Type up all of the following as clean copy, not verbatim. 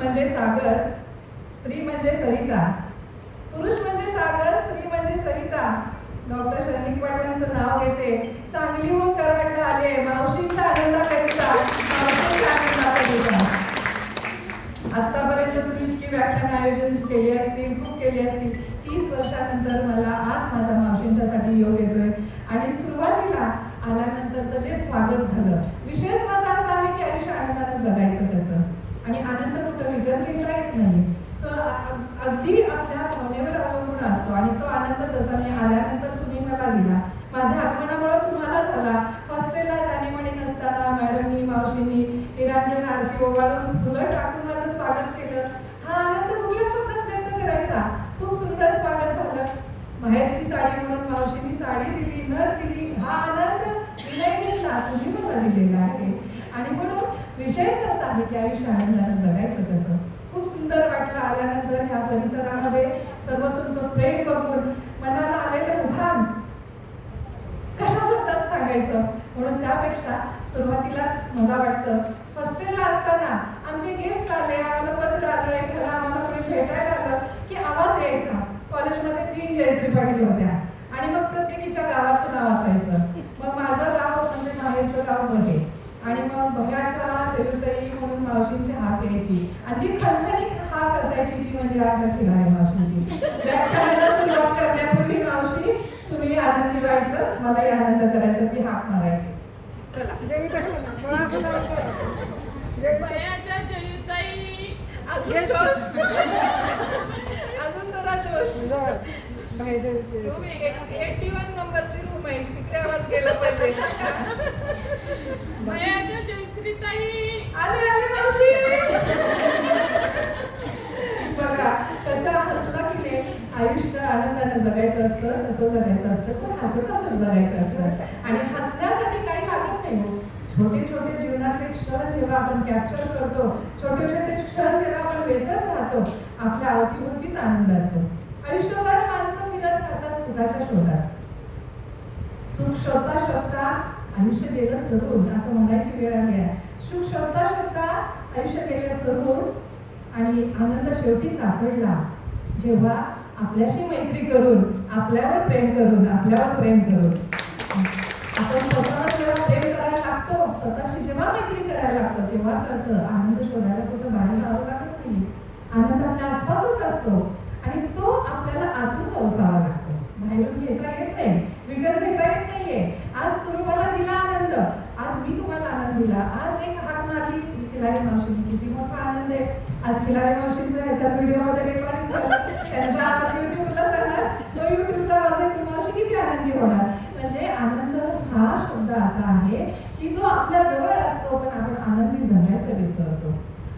म्हणजे सागर, स्त्री म्हणजे सरिता. पुरुष म्हणजे सागर, स्त्री म्हणजे सरिता. डॉक्टर शैनिक पाटलांचं नाव घेते. सांगलीहून कराडला आले मावशींच्या आनंदाकरिता, मावशींच्या आनंदाकरिता. आतापर्यंत तुम्ही इतकी व्याख्यान आयोजन केली असतील, खूप केली असतील. 30 वर्षानंतर मला आज माझ्या मावशींच्यासाठी योग येतोय. आणि सुरुवातीला आल्यानंतरचं जे स्वागत झालं, विषयच माझा असा आहे की आयुष्य आनंदाने जगायचं कसं. आणि आनंद कुठं विकत घेता येत नाही, तो अगदी आपल्या भावनेवर अवलंबून असतो. आणि तो आनंद जसा मी आल्यानंतर तुम्ही मला दिला, माझ्या आगमनामुळे तुम्हाला झाला. हॉस्टेलला जाणीमणी नसताना मॅडमनी, मावशींनी निरांजन आरती ओवाळून फुलं टाकून माझं स्वागत केलं. हा आनंद कुठल्या शब्दात व्यक्त करायचा. खूप सुंदर स्वागत झालं. माहेरची साडी म्हणून मावशींनी साडी दिली, नथ दिली. हा आनंद विनयला तुम्ही मला दिलेला आहे. आणि म्हणून विषयच असा आहे की आयुष्य आनंदाने जगायचं कसं. खूप सुंदर वाटलं आल्यानंतर ह्या परिसरामध्ये सर्व तुमचं प्रेम बघून मनाला आलेलं उधाण कशा शब्दात सांगायचं. म्हणून त्यापेक्षा सुरुवातीलाच मला वाटतं हॉस्टेलला असताना आमचे गेस्ट आले, आम्हाला पत्र आलं, एखादा आम्हाला कोणी भेटायला आलं की आवाज यायचा. कॉलेजमध्ये 3 जयश्री पाटील होत्या आणि मग प्रत्येकीच्या गावाचं नाव असायचं. मग माझं गाव म्हणजे माहेरचं गाव बहे, आणि मग बह्याच्या शेरुताई म्हणून मावशींची हाक यायची. आणि ती खणखणीत हाक असायची ती म्हणजे आमच्या खिलारी मावशींची. व्याख्यानाला सुरुवात करण्यापूर्वी मावशी तुम्ही आनंदी व्हायचं, मलाही आनंद करायचं, ती हाक मारायची. बयाच्या जयुताई अजून जरा जोश. 81 नंबरची रूम आहे, तिथे आवाज गेला पाहिजे. बयाच्या जयश्रीताई आले आले मावशी. बघा कसं हसला की नाही. आयुष्य आनंदाने जगायचं असतं, कसं जगायचं असतं, पण हसत हसत जगायचं असतं. आणि हसण्यासाठी काही लागत नाही. छोटे छोटे जीवनातले क्षण जेव्हा आपण कॅप्चर करतो, छोटे छोटे क्षण जेव्हा आपण वेचत राहतो, आपल्या अवतीभोवतीच आनंद असतो. आयुष्यभर माणसं फिरत राहतात सुखाच्या शोधात. सुख शोधता शोधता आयुष्य गेलं सरून, असं म्हणायची वेळ आली आहे. सुख शोधता शोधता आयुष्य गेलं सरून आणि आनंद शेवटी सापडला जेव्हा आपल्याशी मैत्री करून, आपल्यावर प्रेम करून, आपण स्वतःवर जेव्हा प्रेम करायला लागतो, स्वतःशी जेव्हा मैत्री करायला लागतो, तेव्हा कळतं आनंद शोधायला कुठं बाहेर जावं लागत नाही. आनंद आपल्या आसपासच असतो आणि तो आपल्याला आतून पोहोचावा लागतो. बाहेरून घेता येत नाही, विकत घेता येत नाहीये. आज तुम्ही मला दिला आनंद, आज मी तुम्हाला आनंद दिला. आज एक हाक मारली खिलारी मावशींनी, किती मोठा आनंद आहे. आज खिलारी मावशींचं ह्याच्यात व्हिडिओमध्ये रेकॉर्डिंग झालं, त्यांचा आवाज युट्यूबला जाणार, तो युट्यूबचा आवाज आहे, मावशी किती आनंदी होणार. म्हणजे आनंद हा शब्द असा आहे की तो आपल्या जवळ असतो, पण आपण आनंदी जगायचं विसरतो.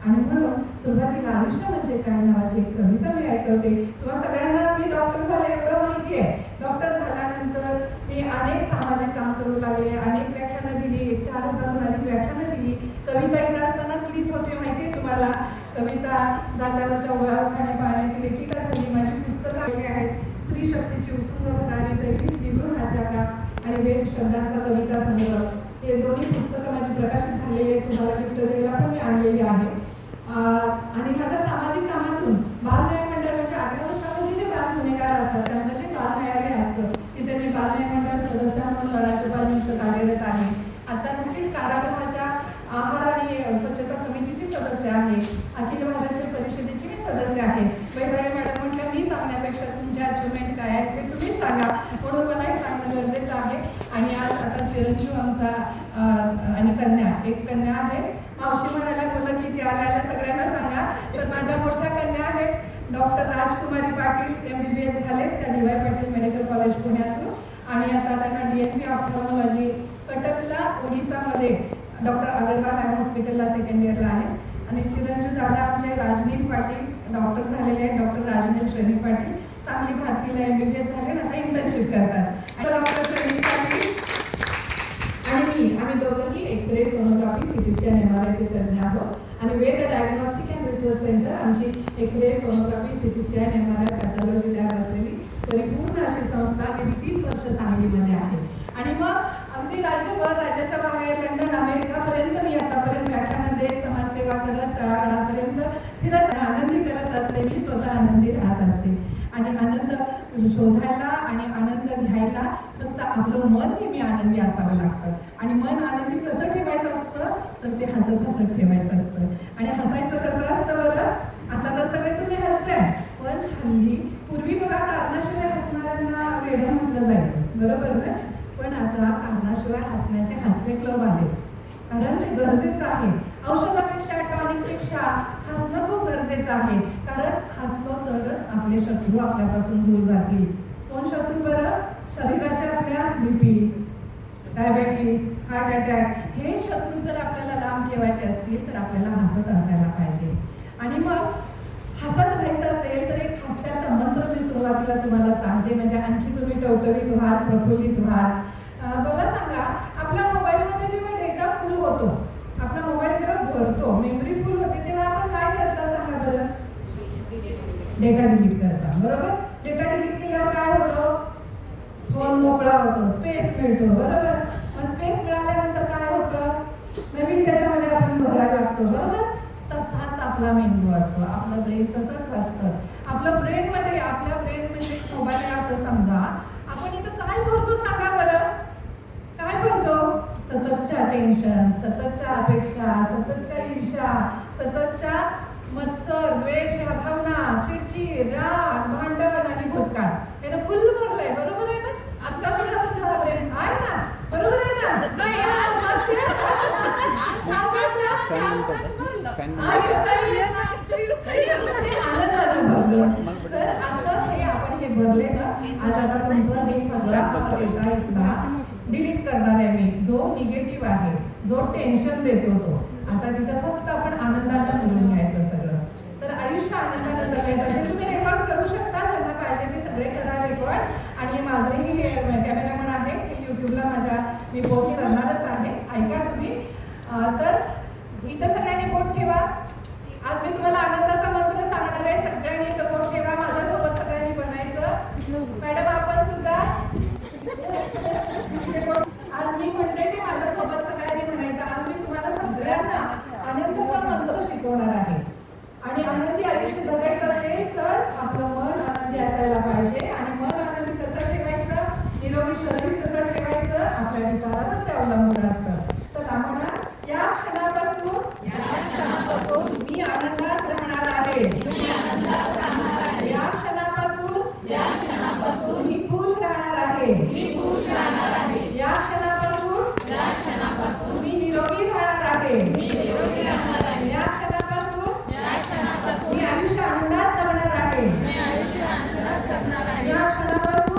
आणि म्हणून सुरुवातीला आयुष्य म्हणजे काय नावाची एक कविता मी ऐकवते. तुम्हा सगळ्यांना मी डॉक्टर झाले एवढं माहिती आहे. डॉक्टर झाल्यानंतर मी अनेक सामाजिक काम करू लागले, अनेक व्याख्यानं दिली, 4000हून अधिक व्याख्यानं दिली. कविता इथं असतानाच लिहित होते माहिती आहे तुम्हाला. कविता जात्यावरच्या ओव्याखाने पाळण्याची लेखिका झाली. माझी पुस्तकं आलेली आहेत. स्त्री शक्तीची उत्तुंग भरारी तरी निघून राहत्या का आणि वेद शब्दांचा कविता संग्रह, हे दोन्ही पुस्तकं माझी प्रकाशित झालेली आहेत. तुम्हाला गिफ्ट द्यायला पण मी आणलेली आहे. आणि माझ्या सामाजिक कामातून बालन्याय मंडळ म्हणजे 18 वर्षामध्ये जे बाल गुन्हेगार असतात त्यांचं जे बाल न्यायालय असतं, तिथे मी बालन्याय मंडळ सदस्य म्हणून राज्यपाल नियुक्त कार्यरत आहे. आता नुकतीच कारागृहाच्या आहार आणि स्वच्छता समितीची सदस्य आहे. अखिल भारतीय परिषदेची मी सदस्य आहे. वैभळे मॅडम म्हटल्या मी सांगण्यापेक्षा तुमचे अचिव्हमेंट काय आहे ते तुम्हीच सांगा, म्हणून मला हे सांगणं गरजेचं आहे. आणि आज आता चिरंजीव आमचा आणि कन्या, एक कन्या आहे. मावशी म्हणायला मुलं किती आल्या सगळ्यांना सांगा. तर माझ्या मोठ्या कन्या आहेत डॉक्टर राजकुमारी पाटील, MBBS झाले त्या DY पाटील मेडिकल कॉलेज पुण्यातून. आणि आता त्यांना DNP ऑप्थॅल्मॉलॉजी कटकला ओडिसामध्ये डॉक्टर अगरवाल हॉस्पिटलला सेकंड इयरला आहे. आणि चिरंजीव दादा आमचे राजनील पाटील डॉक्टर झालेले आहेत, डॉक्टर राजनील श्रेणी पाटील सांगली भारतीला MBBS झाले आणि आता इंटर्नशिप करतात. डॉक्टर श्रेणी पाटील आणि आम्ही दोघंही एक्सरे, सोनोग्राफी, CT स्कॅन, MRIचे तज्ञ आहोत. आणि Ved diagnostic and research centre आमची x-ray, sonography, CT scan, MRI, pathology lab असलेली परिपूर्ण अशी संस्था गेली 30 वर्ष सांगलीमध्ये आहे. आणि मग अगदी राज्यभर, राज्याच्या बाहेर, लंडन, अमेरिकापर्यंत मी आतापर्यंत व्याख्यानं देत, समाजसेवा करत, तळागाळापर्यंत फिरत शोधायला आणि आनंद घ्यायला फक्त आपलं मन नेहमी आनंदी असावं लागतं. आणि मन आनंदी कसं ठेवायचं असतं तर ते हसत हसत ठेवायचं असतं. आणि हसायचं कसं असतं बरं? आता तर सगळे तुम्ही हसताय, पण हल्ली पूर्वी बघा कारणाशिवाय हसणाऱ्यांना वेडं म्हटलं जायचं, बरोबर ना? पण आता कारणाशिवाय हसण्याचे हास्य क्लब आले, कारण ते गरजेचं आहे. औषधापेक्षा टॉनिकपेक्षा हसणं खूप गरजेचं आहे, कारण हसलो तरच आपले शत्रू आपल्यापासून दूर जातील. कोण शत्रू बरं? शरीराचे आपल्या बीपी, डायबेटीस, हार्ट अटॅक हे शत्रू जर आपल्याला लांब ठेवायचे असतील तर आपल्याला हसत असायला पाहिजे. आणि मग हसत राहायचं असेल तर एक हास्याचा मंत्र मी सुरुवातीला तुम्हाला सांगते, म्हणजे आणखी तुम्ही टवटवीत व्हाल, प्रफुल्लित व्हाल. मला सांगा, आपल्या मोबाईलमध्ये जेव्हा डेटा फुल होतो, आपला मोबाईल जेव्हा भरतो, मेमरी फुल होते, तेव्हा आपण काय करता सांगा बरं? डेटा डिलीट करता, बरोबर? डेटा डिलीट केल्यावर काय होतं? फोन मोकळा होतो, स्पेस मिळतो, बरोबर? मग स्पेस मिळाल्यानंतर काय होतं? नवीन त्याच्यामध्ये आपण भरायला लागतो, बरोबर? तसाच आपला मेंदू असतो, आपलं ब्रेन तसंच असतं. आपलं ब्रेनमध्ये, आपल्या ब्रेनमध्ये मोबाईल असं समजा, आपण इथं काय भरतो सांगा बरं? काय भरतो? सततच्या टेन्शन, सततच्या अपेक्षा, सततच्या ईर्ष्या, सततच्या मत्सर, द्वेष, ह्या भावना, चिडचिड, राग, भांडण आणि भूतकाळ. यानं फुल भरलंय, बरोबर आहे ना? असं असं तुमचा ब्रेन आहे ना, बरोबर आहे ना? आनंदानं भरलं. तर असं हे आपण हे भरले ना, आज आता तुमचं हे सगळा डिलीट करणार आहे मी, जो निगेटिव्ह आहे, जो टेन्शन देतो तो. आता तिथं फक्त आपण आनंदानं भरून घ्यायचं सगळं. तर आयुष्य आनंदानं जगायचं असेल, तुम्ही रेकॉर्ड करू शकता, ज्यांना पाहिजे ते सगळे करा रेकॉर्ड. आणि माझंही कॅमेरामन आहे, हे यूट्यूबला मी पोस्ट करणारच आहे, ऐका तुम्ही. तर इथं सगळ्यांनी बोट ठेवा. आज मी तुम्हाला आनंदाचा मंत्र सांगणार आहे, सगळ्यांनी इथं बोट ठेवा, माझ्यासोबत सगळ्यांनी बनायचं. मॅडम आपण सुद्धा आज मी म्हणते ते माझ्यासोबत सगळ्यांनी म्हणायचं. आज मी तुम्हाला सगळ्यांना आनंदाचा मंत्र शिकवणार आहे. आणि आनंदी आयुष्य जगायचं असेल तर आपलं मन आनंदी असायला पाहिजे. आणि मन आनंदी कसं ठेवायचं, निरोगी शरीर कसं ठेवायचं, आपल्या विचारावर ते अवलंबून असतं. चला म्हणा, या क्षणापासून मी आनंदात राहणार आहे. या क्षणापासून मी खुश राहणार आहे. या क्षणापासून मी निरोगी राहणार आहे. या क्षणापासून मी आयुष्य आनंदात जगणार आहे. या क्षणापासून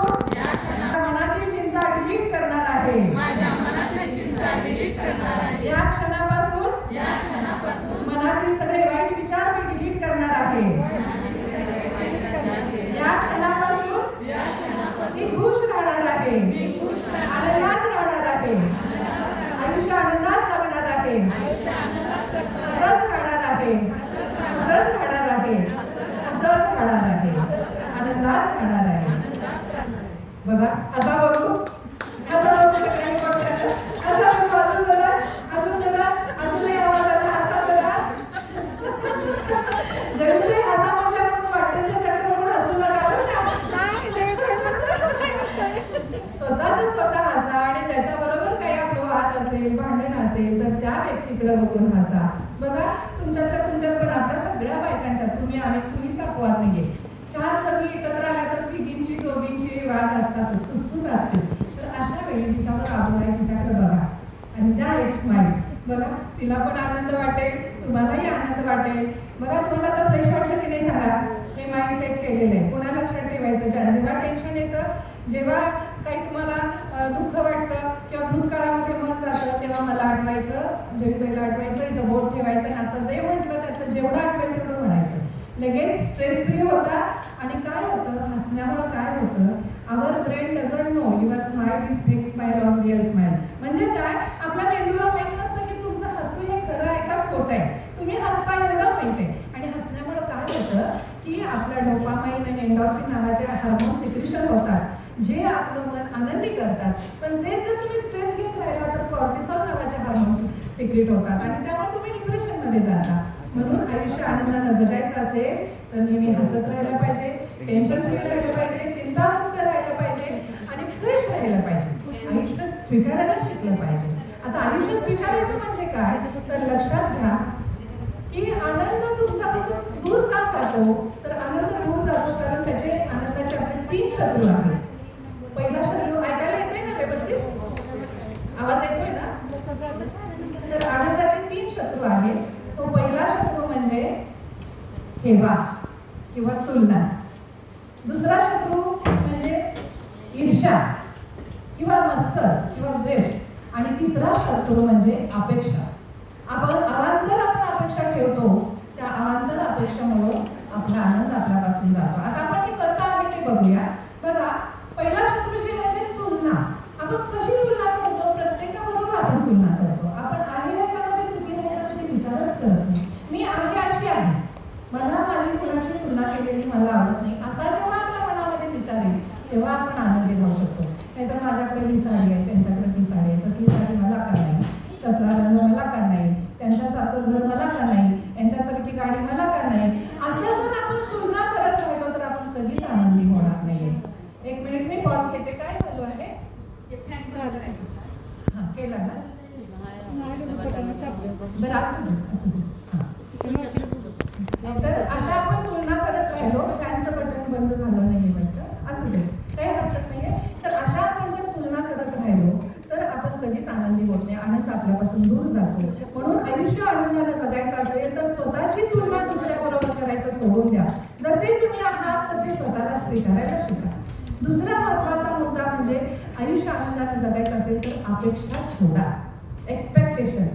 मनातील चिंता डिलीट करणार आहे. या क्षणापासून मनातील सगळे वाईट विचार मी डिलीट करणार आहे. या क्षणापासून मी खुश राहणार आहे. आनंदात राहणार आहे. आयुष्य आनंदात जगणार आहे. हसत राहणार आहे. हसत राहणार आहे. हसत राहणार आहे. आनंदात राहणार आहे. बघा, असा बघू, असा बघू, सगळ्यांनी बोट ठेवलं. असा बघू, अजून जरा, अजून जरा, अजूनही आवाज आला, असा जरा. जरूर हसा म्हटलं म्हणून वाटेल त्याच्याकडे बघून हसू नका बरं का? स्वतःच स्वतः हसा. आणि ज्याच्याबरोबर काही आपलं वाद असेल, भांडण असेल तर त्या व्यक्तीकडे बघून हसा. बघा, तुमच्यात पण आपल्या सगळ्या बायकांच्यात, तुम्ही आम्ही कुणीच अपवाद नाहीये. 4 जणी एकत्र आल्या तर तिघींची दोघींची वाद असतातच, फुसफुस असते. तर अशा वेळी जिच्यावर आबू आहे तिच्याकडे बघा आणि द्या एक स्माईल. बघा, तिला पण आनंद वाटेल, तुम्हालाही आनंद वाटेल. बघा, तुम्हाला आता फ्रेश वाटलं की नाही सांगा? हे माइंड सेट केलेलं आहे. पुन्हा लक्षात ठेवायचं, जेव्हा टेन्शन येतं, जेव्हा काही तुम्हाला दुःख वाटतं किंवा भूतकाळामध्ये मन जातं, तेव्हा मला आठवायचं, जयताईला आठवायचं, इथं बोट ठेवायचं आणि आता जे म्हटलं त्यातलं जेवढं आठवेल तेवढं म्हणायचं. लगेच स्ट्रेस फ्री होता. आणि काय होतं, हसण्यामुळं काय होतं, our brain doesn't know your smile is fake smile or real smile. म्हणजे काय, आपल्या मेंदूला माहित नसतं की तुमचं हसू हे खरं आहे का खोटं आहे. तुम्ही हसता एवढं माहिती आहे. आणि हसण्यामुळं काय होतं की आपल्या डोपामाइन आणि एंडॉर्फिन नावाचे हार्मोन सिक्रेशन होतात, जे आपलं मन आनंदी करतात. पण तेच जर तुम्ही स्ट्रेस घेत राहिला तर कॉर्टिसॉल नावाचे हार्मोन सिक्रेट होतात आणि त्यामुळे तुम्ही डिप्रेशनमध्ये जाता. म्हणून आयुष्य आनंदानं जगायचं असेल तर नेहमी हसत राहायला पाहिजे, टेन्शन फ्री राहिलं पाहिजे, चिंतामुक्त राहिलं पाहिजे आणि फ्रेश राहिलं पाहिजे. आयुष्य स्वीकारायला शिकलं पाहिजे. आता आयुष्य स्वीकारायचं म्हणजे काय तर लक्षात घ्या की आनंद तुमच्यापासून दूर का जातो तर आनंद दूर जातो कारण त्याचे आनंदाचे आपले 3 शत्रू आहेत. पहिला शत्रू ऐकायला येतोय ना व्यवस्थित, आवाज येतोय ना? तर आनंदाचे 3 शत्रू आहेत. तो पहिला शत्रू म्हणजे हेवा किंवा तुलना, दुसरा शत्रू म्हणजे ईर्ष्या किंवा मत्सर किंवा द्वेष आणि तिसरा शत्रू म्हणजे अपेक्षा. आपण अवांतर आपण अपेक्षा ठेवतो, त्या अवांतर अपेक्षेमुळे आपला आनंद आपल्यापासून जातो. आता आपण हे कसं आहे ते बघूया. बघा, पहिला शत्रू जे म्हणजे तुलना. आपण कशी तुलना करतो? प्रत्येकाबरोबर आपण तुलना करतो. आपण आहे याच्यामध्ये सुखी राहायचा कधी विचारच करत नाही. मी आहे अशी आहे, मला माझी मुलाची तुलना केलेली मला आवडत नाही, असा जेव्हा आपल्या मनामध्ये विचार येईल तेव्हा आपण आनंदी राहू शकतो. नाहीतर माझ्याकडे ही साडी आहे, त्यांच्याकडे ती साडी आहे, तसली साडी मला का नाही, तसला रंग मला का नाही, त्यांच्यासारखं घर मला का नाही, यांच्यासारखी गाडी मला का नाही, असं जर आपण तुलना करत राहिलो तर आपण कधीच आनंदी होणार नाही. 1 मिनिट मी पॉज घेते. काय चालू आहे? हा केला ना? बरं असू दे, असू दे. तर अशा आपण तुलना करत राहिलो, फॅनचं बटन बंद झालं नाही वाटतं, असू दे, काही हरकत नाहीये. तर अशा आपण जर तुलना करत राहिलो तर आपण कधीच आनंदी होत नाही, आनंद आपल्यापासून दूर जातो. म्हणून आयुष्य आनंदानं जगायचं असेल तर स्वतःची तुलना दुसऱ्याबरोबर करायचं सोडून द्या. जसे तुम्ही आहात तसे स्वतःला स्वीकारायला शिका. दुसरा महत्त्वाचा मुद्दा म्हणजे आयुष्य आनंदानं जगायचं असेल तर अपेक्षा सोडा, एक्सपेक्टेशन.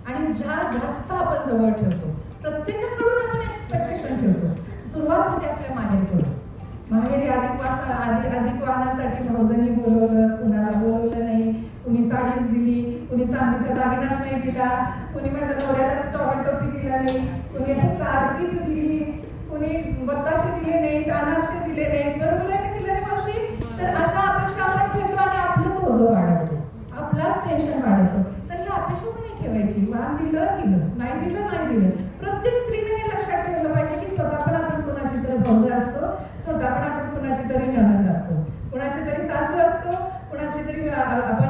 आणि ज्या जास्त आपण जवळ ठेवतो, प्रत्येकाकडून आपण एक्सपेक्टेशन ठेवतो. सुरुवात होते आपल्या माहेरकडून. माहेरी अधिक वाहनासाठी भाऊजांनी बोलवलं, कुणाला बोलवलं नाही, कुणी साडीच दिली, कुणी चांदीचा दागिनाच नाही दिला, कुणी माझ्या नवऱ्यालाच टॉवेल टोपी दिला नाही, कुणी फक्त आरतीच दिली, कुणी बत्ताशे दिले नाहीत, अनारसे दिले नाहीत. बरोबर आहे ना की नाही मावशी? तर अशा अपेक्षा आपण ठेवतो आणि आपलंच ओझं वाढवतो, आपलाच टेन्शन वाढवतो. तर ही अपेक्षाच नाही ठेवायची. वाहन दिलं दिलं, नाही दिलं नाही दिलं. प्रत्येक स्त्रीने हे लक्षात ठेवलं पाहिजे की स्वतः पण आपण कुणाची तरी भाऊजा असतो, स्वतः पण आपण कुणाची तरी नणंद असतो, कुणाची तरी सासू असतो, कुणाची तरी आपण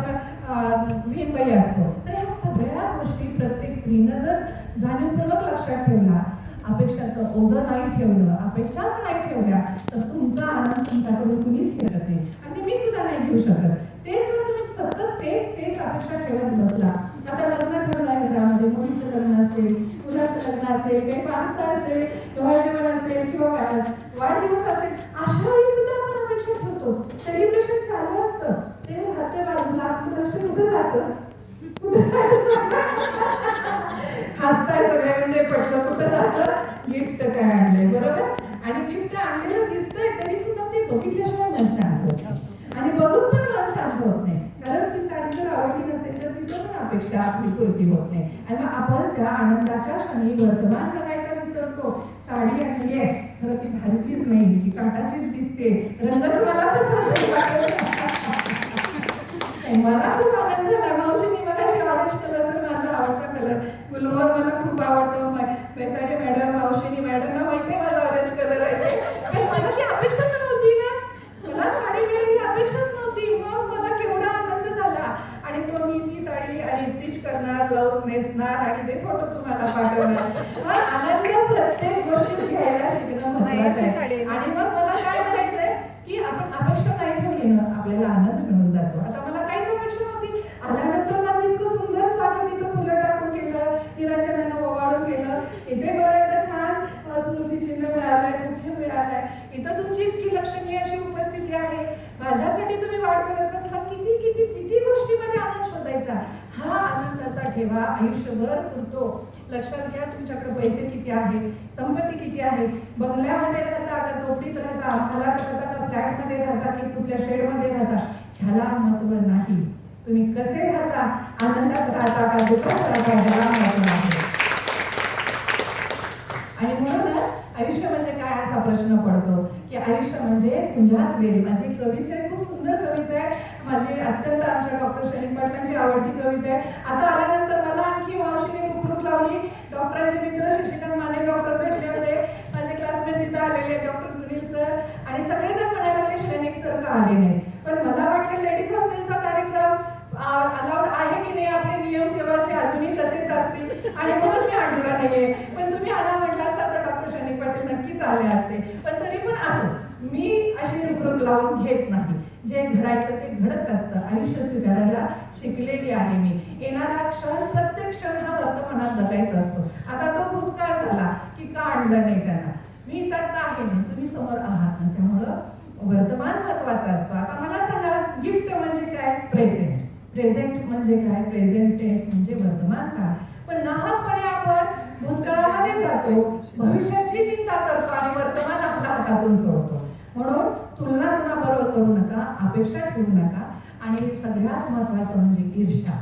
बहीणबाई असतो. तर या सगळ्या गोष्टी प्रत्येक स्त्रीनं जर जाणीवपूर्वक लक्षात ठेवला, अपेक्षाचं ओझं नाही ठेवलं, अपेक्षाच नाही ठेवल्या तर तुमचा आनंद तुमच्याकडून कुणीच घेत नाही आणि मी सुद्धा नाही घेऊ शकत. तेच जर तुम्ही सतत तेच अपेक्षा ठेवत बसला, आता लग्न ठेवलं आहे घरामध्ये, मुलीचं लग्न असेल, मुलाचं लग्न असेल, काही पारसा असेल, डोहाळजेवण असेल किंवा वाढदिवस असेल, अशा वेळी सुद्धा आपण अपेक्षा ठेवतो. सेलिब्रेशन चालू असतं, ते राहते बाजूला, आपलं लक्ष कुठं जातं? हसताय सगळे म्हणजे पटलं कुठं जातं? गिफ्ट काय आणलंय, बरोबर? आणि गिफ्ट आणलेलं दिसतंय तरी सुद्धा ते बघितल्याशिवाय मन शांत होत नाही आणि बघून पण मन शांत होत नाही. कारण ती साडी जर आवडली नसेल तर तिथं पण अपेक्षा आपली पूर्ती होत नाही आणि मग आपण त्या आनंदाच्या क्षणी वर्तमान जगायचा विसरतो. साडी आणली आहे, खरं ती भारीचीच नाही, ती काटाचीच दिसते, रंगच मला पसंत मला खूप आनंद झाला. मावशीने मला ऑरेंज कलर तर माझा आवडता कलर, गुलमोहर मला खूप आवडतो. बेताडे मॅडम, मावशीनी मॅडमला माहिती आहे माझा ऑरेंज कलर आहे. पण मला ती अपेक्षाच नव्हती ना, मला साडी मिळेल ही अपेक्षाच नव्हती. मग मला केवढा आनंद झाला आणि तो मी ती साडी आणि स्टिच करणार, ब्लाऊज नेसणार आणि ते फोटो तुम्हाला पाठवणार. आनंद प्रत्येक गोष्टी घ्यायला शिकणं महत्त्वाचं आहे. आणि मग मला काय म्हणायचंय की आपण अपेक्षा नाही ठेवली ना आपल्याला आनंद मिळून जातो. आता मला काहीच अपेक्षा नव्हती, आल्यानंतर माझं इतकं सुंदर स्वागत, इथं फुलं टाकून केलं, निरांजनानं ओवाळून केलं, इथे मला एवढं छान स्मृतिचिन्ह मिळालंय, बुके मिळालंय, इथं तुमची इतकी लक्षणीय अशी उपस्थिती आहे, माझ्यासाठी तुम्ही वाट बघत बसला. किती किती किती गोष्टीमध्ये आनंद शोधायचा. हा आनंदाचा ठेवा आयुष्यभर पुरतो. लक्षात घ्या, तुमच्याकडे पैसे किती आहेत, संपत्ती किती आहे, बंगल्यामध्ये राहता का झोपडीत राहता, महालात राहता का फ्लॅटमध्ये राहता की कुठल्या शेडमध्ये राहता, ह्याला महत्त्व नाही. तुम्ही कसे राहता, आनंदात राहता का दुःखात राहता, ह्याला महत्त्व आहे. आणि म्हणूनच आयुष्य म्हणजे काय असा प्रश्न पडतो की आयुष्य म्हणजे कुंजात वेल. माझी कविता आहे, खूप सुंदर कविता आहे माझी अत्यंत आमच्या डॉक्टर शैली पाटलांची आवडती कविता आहे. आता आल्यानंतर मला आणखी मावशीने रुखरुख लावली. डॉक्टरांचे मित्र शशिकांत माने डॉक्टर भेटले होते, माझे क्लासमेट तिथं आलेले डॉक्टर सुनील सर, आणि सगळेजण म्हणायला लागले श्रेणिक सर का आले नाही. पण मला वाटलं लेडीज हॉस्टेलचा कार्यक्रम अलाउड आहे की नाही, आपले नियम तेव्हाचे अजूनही तसेच असतील आणि म्हणून मी आणला नाहीये. पण तुम्ही आला म्हटला असता तर डॉक्टर शैनिक पाटील नक्कीच आले असते. पण तरी पण असो, मी अशी रुखरुख लावून घेत नाही. जे घडायचं ते घडत असतं. आयुष्य स्वीकारायला शिकलेली आहे मी. येणारा क्षण, प्रत्येक क्षण हा वर्तमानात जगायचा असतो. आता तो भूतकाळ झाला की का आणलं नाही त्यांना, मी त्यात आहे ना, तुम्ही समोर आहात ना, त्यामुळं वर्तमान महत्वाचा असतो. आता मला सांगा, गिफ्ट म्हणजे काय? प्रेझेंट. प्रेझेंट म्हणजे काय? प्रेझेंट टेन्स म्हणजे वर्तमान काळ. पण नाहकपणे आपण भूतकाळामध्ये जातो, भविष्याची चिंता करतो आणि वर्तमान आपल्या हातातून सोडतो. म्हणून तुलना कुणाबरोबर करू नका, अपेक्षा ठेवू नका. आणि सगळ्यात महत्वाचं म्हणजे ईर्ष्या.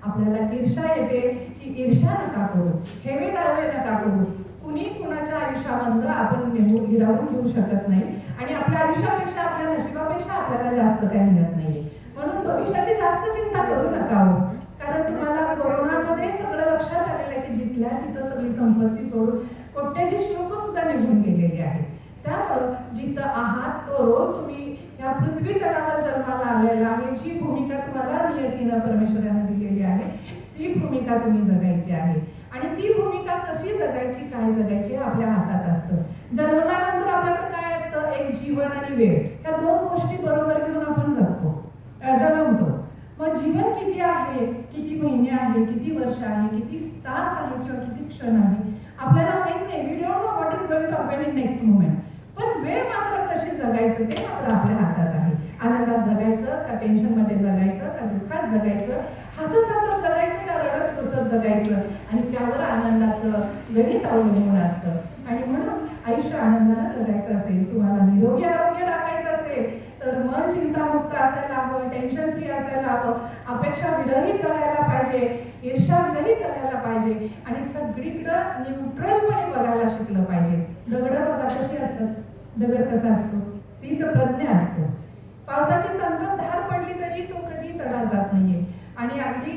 आपल्याला ईर्ष्या येते की ईर्ष्या नका करू, हेवे दावे नका करू. कुणी कुणाच्या आयुष्यामधलं आपण हिरावून घेऊ शकत नाही आणि आपल्या आयुष्यापेक्षा, आपल्या नशिबापेक्षा आपल्याला जास्त काही मिळत नाहीये. म्हणून भविष्याची जास्त चिंता करू नका हो. कारण तुम्हाला कोरोनामध्ये सगळं लक्षात आलेलं आहे की जिथल्या तिथं सगळी संपत्ती सोडून कोट्याधीश लोक सुद्धा निघून गेलेली आहेत. त्यामुळं जिथं आहात तो रोल तुम्ही या पृथ्वी तलावर जन्माला आलेला आहे. जी भूमिका तुम्हाला नियतीनं परमेश्वरानं दिलेली आहे ती भूमिका तुम्ही जगायची आहे. आणि ती भूमिका कशी जगायची, काय जगायची हे आपल्या हातात असतं. जन्मल्यानंतर आपल्याकडे काय असतं? एक जीवन आणि वेळ, या दोन गोष्टी बरोबर घेऊन आपण जगतो, जन्मतो. मग जीवन किती आहे, किती महिने आहे, किती वर्ष आहे, किती तास आहे किंवा किती क्षण आहे आपल्याला माहित नाही. We don't know what is going to happen in next moment. पण वेळ मात्र कशी जगायचं ते मात्र आपल्या हातात आहे. आनंदात जगायचं का टेन्शनमध्ये जगायचं का दुःखात जगायचं, हसत हसत जगायचं का रडत पुसत जगायचं, आणि त्यावर आनंदाचं गणित अवलंबून असतं. आणि म्हणून आयुष्य आनंदानं जगायचं असेल, तुम्हाला निरोगी आरोग्य राखायचं असेल तर मन चिंतामुक्त असायला हवं, टेन्शन फ्री असायला हवं, अपेक्षा विरहित जगायला पाहिजे, ईर्ष्या विरहित जगायला पाहिजे आणि सगळीकडं न्यूट्रलपणे बघायला शिकलं पाहिजे. दगड बघा कशी असतात, दगड कसा असतो? स्थित प्रज्ञ असतो. पावसाची संततधार पडली तरी तो कधी तडा जात नाहीये. आणि अगदी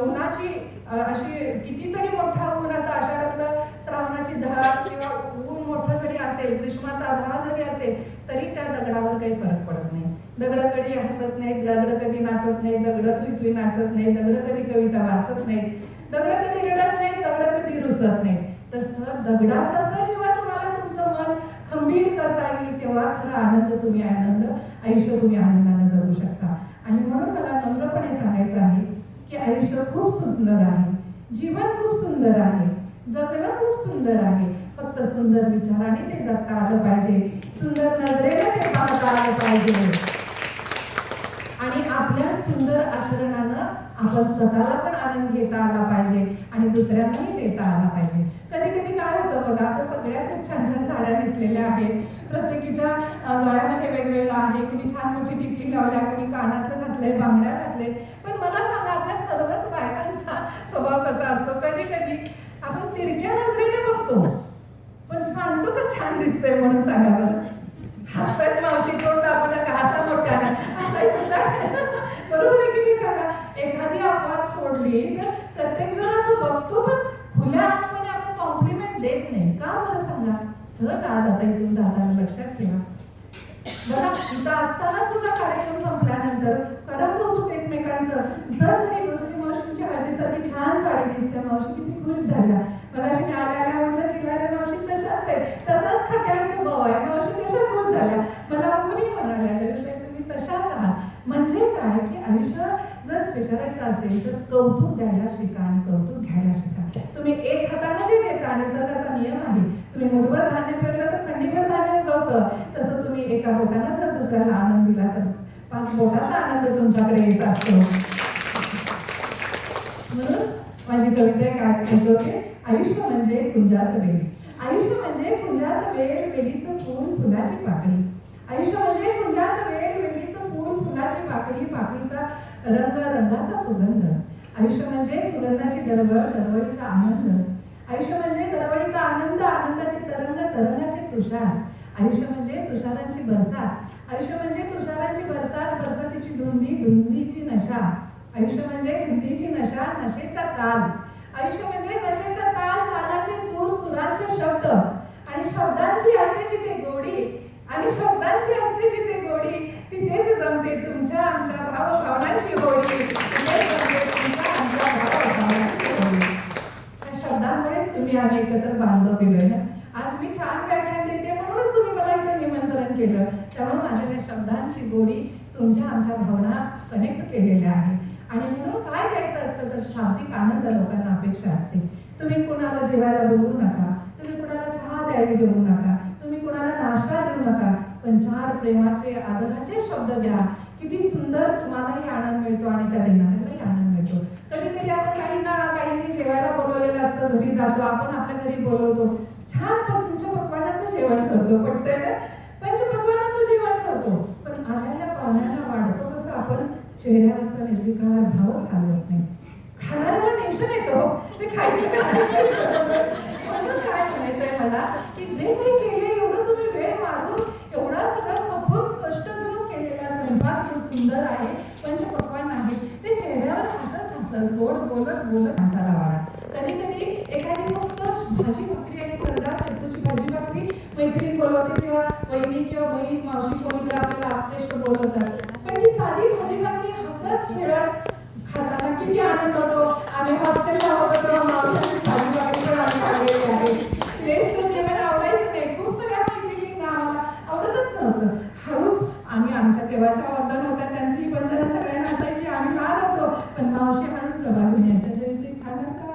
उन्हाची अशी कितीतरी मोठा ऊन असा आषाढातलं श्रावणाची धार किंवा ऊन मोठं जरी असेल, ग्रीष्माचा धार जरी असेल तरी त्या दगडावर काही फरक पडत नाही. दगड कधी हसत नाहीत, दगड कधी नाचत नाहीत, दगड तुई नाचत नाहीत, दगड कधी कविता वाचत नाहीत, दगड कधी रडत नाहीत, दगड कधी रुसत नाहीत. तसं दगडासारखं जेव्हा तुम्हाला तुमचं मन खंबीर करता येईल तेव्हा खरं आयुष्य तुम्ही आनंदाने जगू शकता. आणि म्हणून मला नम्रपणे सांगायचं आहे की आयुष्य खूप सुंदर आहे, जीवन खूप सुंदर आहे, जगणं खूप सुंदर आहे. फक्त सुंदर विचाराने ते जगता आलं पाहिजे, सुंदर नजरेने ते पाहता आलं पाहिजे आणि आपल्या सुंदर आचरणानं आपण स्वतःला पण आनंद घेता आला पाहिजे आणि दुसऱ्यांनाही देता आला पाहिजे. कधी कधी काय होतं बघा, आता सगळ्या खूप छान छान साड्या नेसलेल्या आहेत, प्रत्येकीच्या गळ्यामध्ये वेगवेगळं आहे, कुणी छान मोठी टिकली लावल्या, कुणी कानातलं घातलंय, बांगड्या घातले. पण मला सांगा, आपल्या सर्वच बायकांचा स्वभाव कसा असतो? कधी कधी आपण तिरक्या नजरेने बघतो पण सांगतो का छान दिसतंय म्हणून? सांगा बरं. हसतात मावशी, तोंड आपण हसा मोठ्यानं हसायचं बरोबर आहे की नाही? सांगा, एखादी आवाज सोडली तर प्रत्येक जण असं बघतो पण खुल्या आत्म्याने आपण कॉम्प्लिमेंट देत नाही. का बरं सांगा? सहज आज आता इथून जाताना लक्षात ठेवा बघा, इथं असताना सुद्धा कार्यक्रम संपल्यानंतर करत होतो एकमेकांचं. जरी बसली मावशींची हळदीसाठी छान साडी दिसते, मावशी किती खुश झाल्या. मला अशी आल्या म्हटलं की मावशी तशाच आहे, तसाच खट्याळ स्वभाव आहे, मावशी कशा खुश झाल्या. मला कोणी म्हणाल्या जयताई तुम्ही तशाच आहात. म्हणजे काय की आयुष्य जर स्वीकारायचं असेल तर कौतुक द्यायला शिका आणि कौतुक घ्यायला शिका. तुम्ही एक हाताने जे देता, निसर्गाचा नियम आहे, तुम्ही मुठभर धान्य पेरलं तर खंडीभर धान्य उगवतं. तसं तुम्ही एका बोटानं जर दुसऱ्याला आनंद दिला तर 5 बोटाचा आनंद तुमच्याकडे येत असतो. म्हणून माझी कविता काय म्हणते, आयुष्य म्हणजे कुंजात वेल. आयुष्य म्हणजे कुंजात वेल, वेलीचं फूल, फुलाची पाकळी. आयुष्य म्हणजे कुंजात वेल, वेलीचं फूल, फुलाची पाकळी, पाकळीचा रंग, रंगाचा सुगंध. आयुष्य म्हणजे सुगंधाची दरवळ, दरवळीचा आनंद. आयुष्य म्हणजे दरवळीचा आनंद, आनंदाची तरंग, तरंगाचे तुषार. आयुष्य म्हणजे तुषारांची बरसात आयुष्य म्हणजे तुषाराची बरसात, बरसातीची धुंदी, धुंदीची नशा. आयुष्य म्हणजे धुंदीची नशा, नशेचा ताल. आयुष्य म्हणजे नशेचा ताल, तालाचे सूर, सुराचे शब्द आणि शब्दांची असते जिथे गोडी आणि शब्दांची असते जिथे गोडी तिथेच जमते तुमच्या आमच्या भावभावनांची होडी. तिथेच जमते तुमच्या आमच्या भावभावनांची होडी. त्या शब्दांमुळेच तुम्ही आम्ही एकत्र बांधलो गेलोय ना. आज मी छान व्याख्यान देते म्हणूनच तुम्ही मला इथे निमंत्रण केलं. त्यामुळे माझ्या या शब्दांची गोडी तुमच्या आमच्या भावना कनेक्ट केलेल्या आहे. आणि म्हणून काय द्यायचं असतं तर शाब्दिक आनंद लोकांना अपेक्षा असते. तुम्ही कुणाला जेवायला बोलवू नका, तुम्ही कुणाला चहा द्यायला देऊ नका, तुम्ही कुणाला नाश्ता देऊ नका, पण 4 प्रेमाचे आदराचे शब्द द्या. किती सुंदर तुम्हालाही आनंद मिळतो आणि त्या देणाऱ्यालाही आनंद मिळतो. कधी कधी आपण काहींनी जेवायला बोलवलेलं असतं, घरी जातो, आपण आपल्या घरी बोलवतो, छान पंचपक्वान्नाचं जेवण करतो, पटतंय ना, पंचपक्वान्नाचं जेवण करतो, पण आलेल्या पाहुण्यांना वाढतो कसं आपण चेहऱ्यावरचा निर्विकार भावच हलवत नाही. खाणाऱ्याला टेन्शन येतं, ते खायचं म्हणून काय म्हणायचंय मला की जे काही केले एवढं तुम्ही वेळ मारून एवढा सगळा खपून कष्ट घेऊन केलेला स्वयंपाक जो सुंदर आहे, पंचपक्वान्न आहे, ते चेहऱ्यावर हसत हसत गोड बोलत बोलत हसायला वाढा. कधी कधी एखादी फक्त भाजी भाकरी आणि खरडा शेपूची भाजी भाकरी मैत्रीण बोलवते किंवा वहिनी किंवा बहीण मावशी कोणी तर आपल्याला आपलेष्ट बोलवतात, पण ती साधी भाजी भाकरी हसत खेळत खाताना किती आनंद होतो. आम्ही हॉस्टेलला होतो तेव्हा मावशांची भाजी भाकरी पण आम्ही खाल्लेली आहे. मेसचं जेवण आवडायचं नाही, खूप सगळ्या मैत्रिणींना आम्हाला आवडतच नव्हतं. हळूच आम्ही आमच्या तेव्हाच्या ऑर्डर होत्या त्यांची बंधनं सगळ्यांना असायची, आम्ही लहान होतो, पण मावशी हळूच डबा घेऊन यायच्या, ते खाणार का.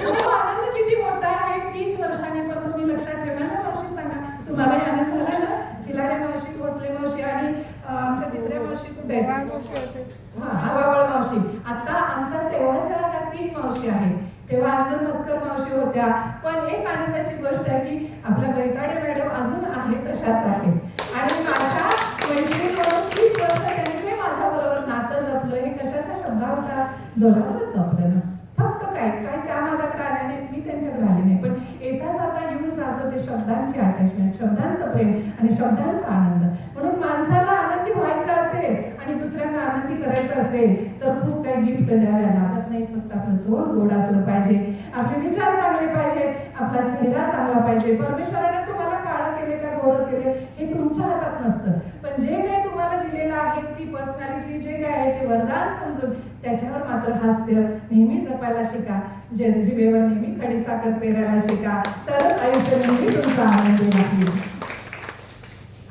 तो आनंद किती मोठा आहे. 30 वर्षांनी पण तुम्ही लक्षात ठेवला ना मावशी, सांगा तुम्हालाही आनंद झाला ना. खिलारे मावशी, भोसले मावशी आणि आमच्या तिसऱ्या मावशी कुठे आहेत, हवाबळ मावशी. आता आमच्या तेव्हाच्या ह्या 3 मावशी आहेत. तेव्हा अजून मस्कर मावशी होत्या, पण एक आनंदाची गोष्ट आहे की आपल्या बैताडे मॅडम अजून आहे तशाच आहेत. आणि माझ्या मैत्रिणीवरून 30 वर्ष त्यांनी जे माझ्या बरोबर नातं जपलं, हे कशाच्या शब्दाच्या जोरावरच जपलं ना. फक्त काय त्या माझ्याकडे आल्याने मी त्यांच्याकडे आले नाही, पण येता जाता येऊन जातं ते शब्दांची अटॅचमेंट, शब्दांचं प्रेम आणि शब्दांचा आनंद. म्हणून माणसाला आनंदी व्हायचं असेल आणि दुसऱ्यांना आनंदी करायचं असेल तर खूप काही गिफ्ट द्याव्या लागत नाही. फक्त आपलं तोंड गोड असलं पाहिजे, आपले विचार चांगले पाहिजेत, आपला चेहरा चांगला पाहिजे. परमेश्वराने तुम्हाला काळं केले का गोरं केले हे तुमच्या हातात नसतं, पण जे काही तुम्हाला दिलेलं आहे, ती पर्सनॅलिटी जे काय आहे ते वरदान समजून त्याच्यावर मात्र हास्य नेहमी जपायला शिका. जिभेवर नेहमी खडीसाखर पेरायला शिका, तर आयुष्य नेहमी तुमचा आनंदी राहील.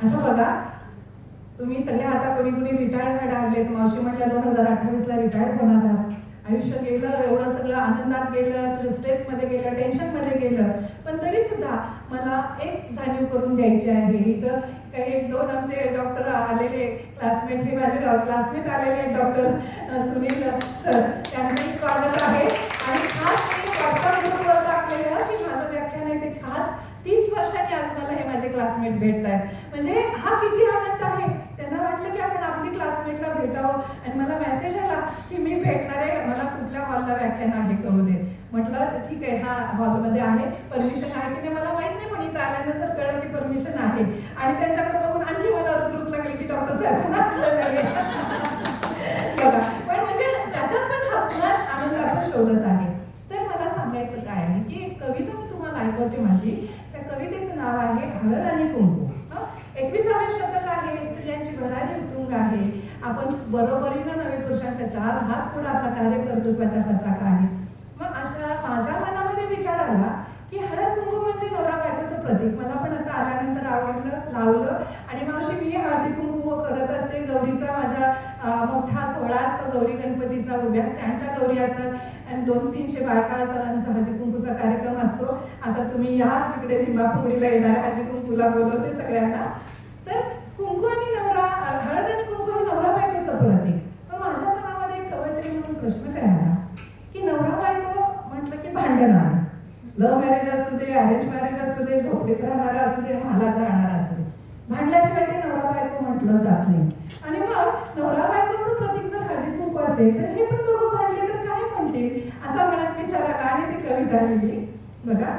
आता बघा, तुम्ही सगळे आता कोणी कोणी रिटायर्ड व्हायला लागलेत. मावशी म्हटलं 2028ला रिटायर्ड होणार आहात. आयुष्य गेलं, एवढं सगळं आनंदात गेलं, स्ट्रेसमध्ये गेलं, टेन्शनमध्ये गेलं, पण तरी सुद्धा मला एक जाणीव करून द्यायची आहे. इथं काही 1-2 आमचे डॉक्टर आलेले, क्लासमेट, हे माझे क्लासमेट आलेले डॉक्टर सुनील सर, त्यांचंही स्वागत आहे. आणि खास मी व्हॉट्सअप ग्रुपवर टाकलेलं की माझं व्याख्यान आहे ते खास 30 वर्षांनी आज मला हे माझे क्लासमेट भेटत आहेत. म्हणजे हा किती आनंद आहे. त्यांना वाटलं की आपण आपली क्लासमेटला भेटावं आणि मला मेसेज आला की मी भेटणार आहे, मला कुठल्या हॉलला व्याख्यान आहे कळू दे. म्हटलं ठीक आहे, हा हॉलमध्ये आहे, परमिशन आहे की नाही मला माहित नाही, पण इथं आल्यानंतर कळलं की परमिशन आहे. आणि त्यांच्याकडे बघून आणखी मला रुक लागली की डॉक्टर साहेबांना बघा, पण म्हणजे त्याच्यात पण हसण्यात आनंद आपण शोधत आहे. तर मला सांगायचं काय आहे की एक कविता मी तुम्हाला ऐकवते माझी. त्या कवितेचं नाव आहे हळद आणि कुंकू. 21व्या शतक आहे, स्त्रियांची भरारी उतुंग आहे, आपण बरोबरीनं नवे पुरुषांच्या 4 हात पुढे आपला कार्यकर्तृत्वाच्या पताका आहे. मग अशा माझ्या मनामध्ये विचार आला की हळद कुंकू म्हणजे नवरा बायकोचं प्रतीक. मला पण आता आल्यानंतर आवडलं, लावलं. आणि मावशी मी हळदी कुंकू करत असते. गौरीचा माझ्या मोठा सोहळा असतो, गौरी गणपतीचा, उभ्या स्टँडच्या गौरी असतात आणि 200-300 बायका असतात. आमचा हळदी कुंकूचा कार्यक्रम असतो. आता तुम्ही या तिकडे झिंबाफुगडीला येणार, हळदी कुंकूला बोलवते सगळ्यांना. तर कुंकू आणि नवरा, हळद आणि कुंकू हे नवरा बायकोचं प्रतीक. पण माझ्या मनामध्ये एक कवयित्री म्हणून प्रश्न काय आला की नवरा बायको म्हटलं की भांडण आलं. लव्ह मॅरेज असू दे, अरेंज मॅरेज असू दे, झोपडीत राहणारा असू दे, महालात राहणारा असू दे, भांडल्याशिवाय ते नवरा बायको म्हटलं जात नाही. आणि मग नवरा बायकोचं प्रतीक जर हळदी कुंकू असेल तर हे पण दोघं भांडले तर काय म्हणतील असा मनात विचार आला आणि ती कविता लिहिली. बघा,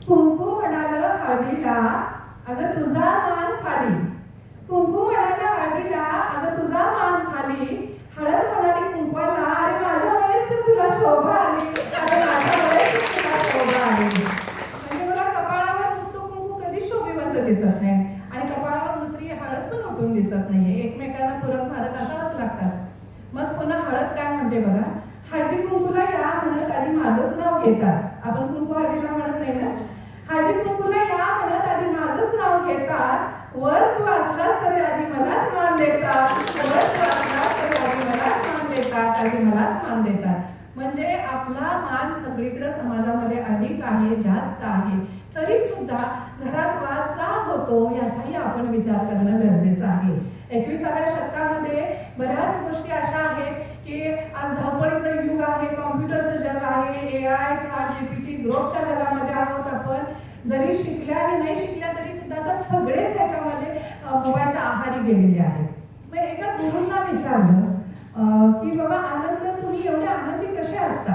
कुंकू म्हणाल हळदीला अगं तुझा मान खाली. कुंकू म्हणाला हळदीला, अगं तुझा मान खाली. हळद म्हणाली कुंकवाला, अरे माझ्यामुळेच तर तुला शोभा आली, अरे माझ्यामुळेच तर तुला शोभा आली. म्हणजे मला कपाळावर नुसतं कुंकू कधी शोभिवंत दिसत नाही आणि कपाळावर दुसरी हळद पण उठून दिसत नाहीये. एकमेकांना पूरक भारत असावंच लागतात. मग पुन्हा हळद काय म्हणते बघा, हळदी कुंकूला या म्हणत आधी माझंच नाव घेतात. आपण कुंकू हळदीला म्हणत नाही ना. हळदी कुंकूला या म्हणत आधी माझंच नाव घेतात. वर तू असलास तरी आधी मलाच मान देतात. वर तू असलास तरी आधी मलाच मान देतात. आधी मलाच मान देतात. म्हणजे आपला मान सगळीकडे समाजामध्ये अधिक आहे, जास्त आहे. तरी सुद्धा घरात वाद का होतो याचाही आपण विचार करणं गरजेचं आहे. 21व्या शतकामध्ये बऱ्याच गोष्टी अशा आहेत की आज धावपळीचं युग आहे, कॉम्प्युटरचं जग आहे, AI, ChatGPT, ग्रोथच्या जगामध्ये आहोत आपण. जरी शिकल्या आणि नाही शिकल्या तरी सुद्धा आता सगळेच याच्यामध्ये मोबाईलच्या आहारी गेलेले आहेत. मग एका गुरूंना विचारलं की बाबा आनंद तुम्ही एवढे आनंदी कसे असता?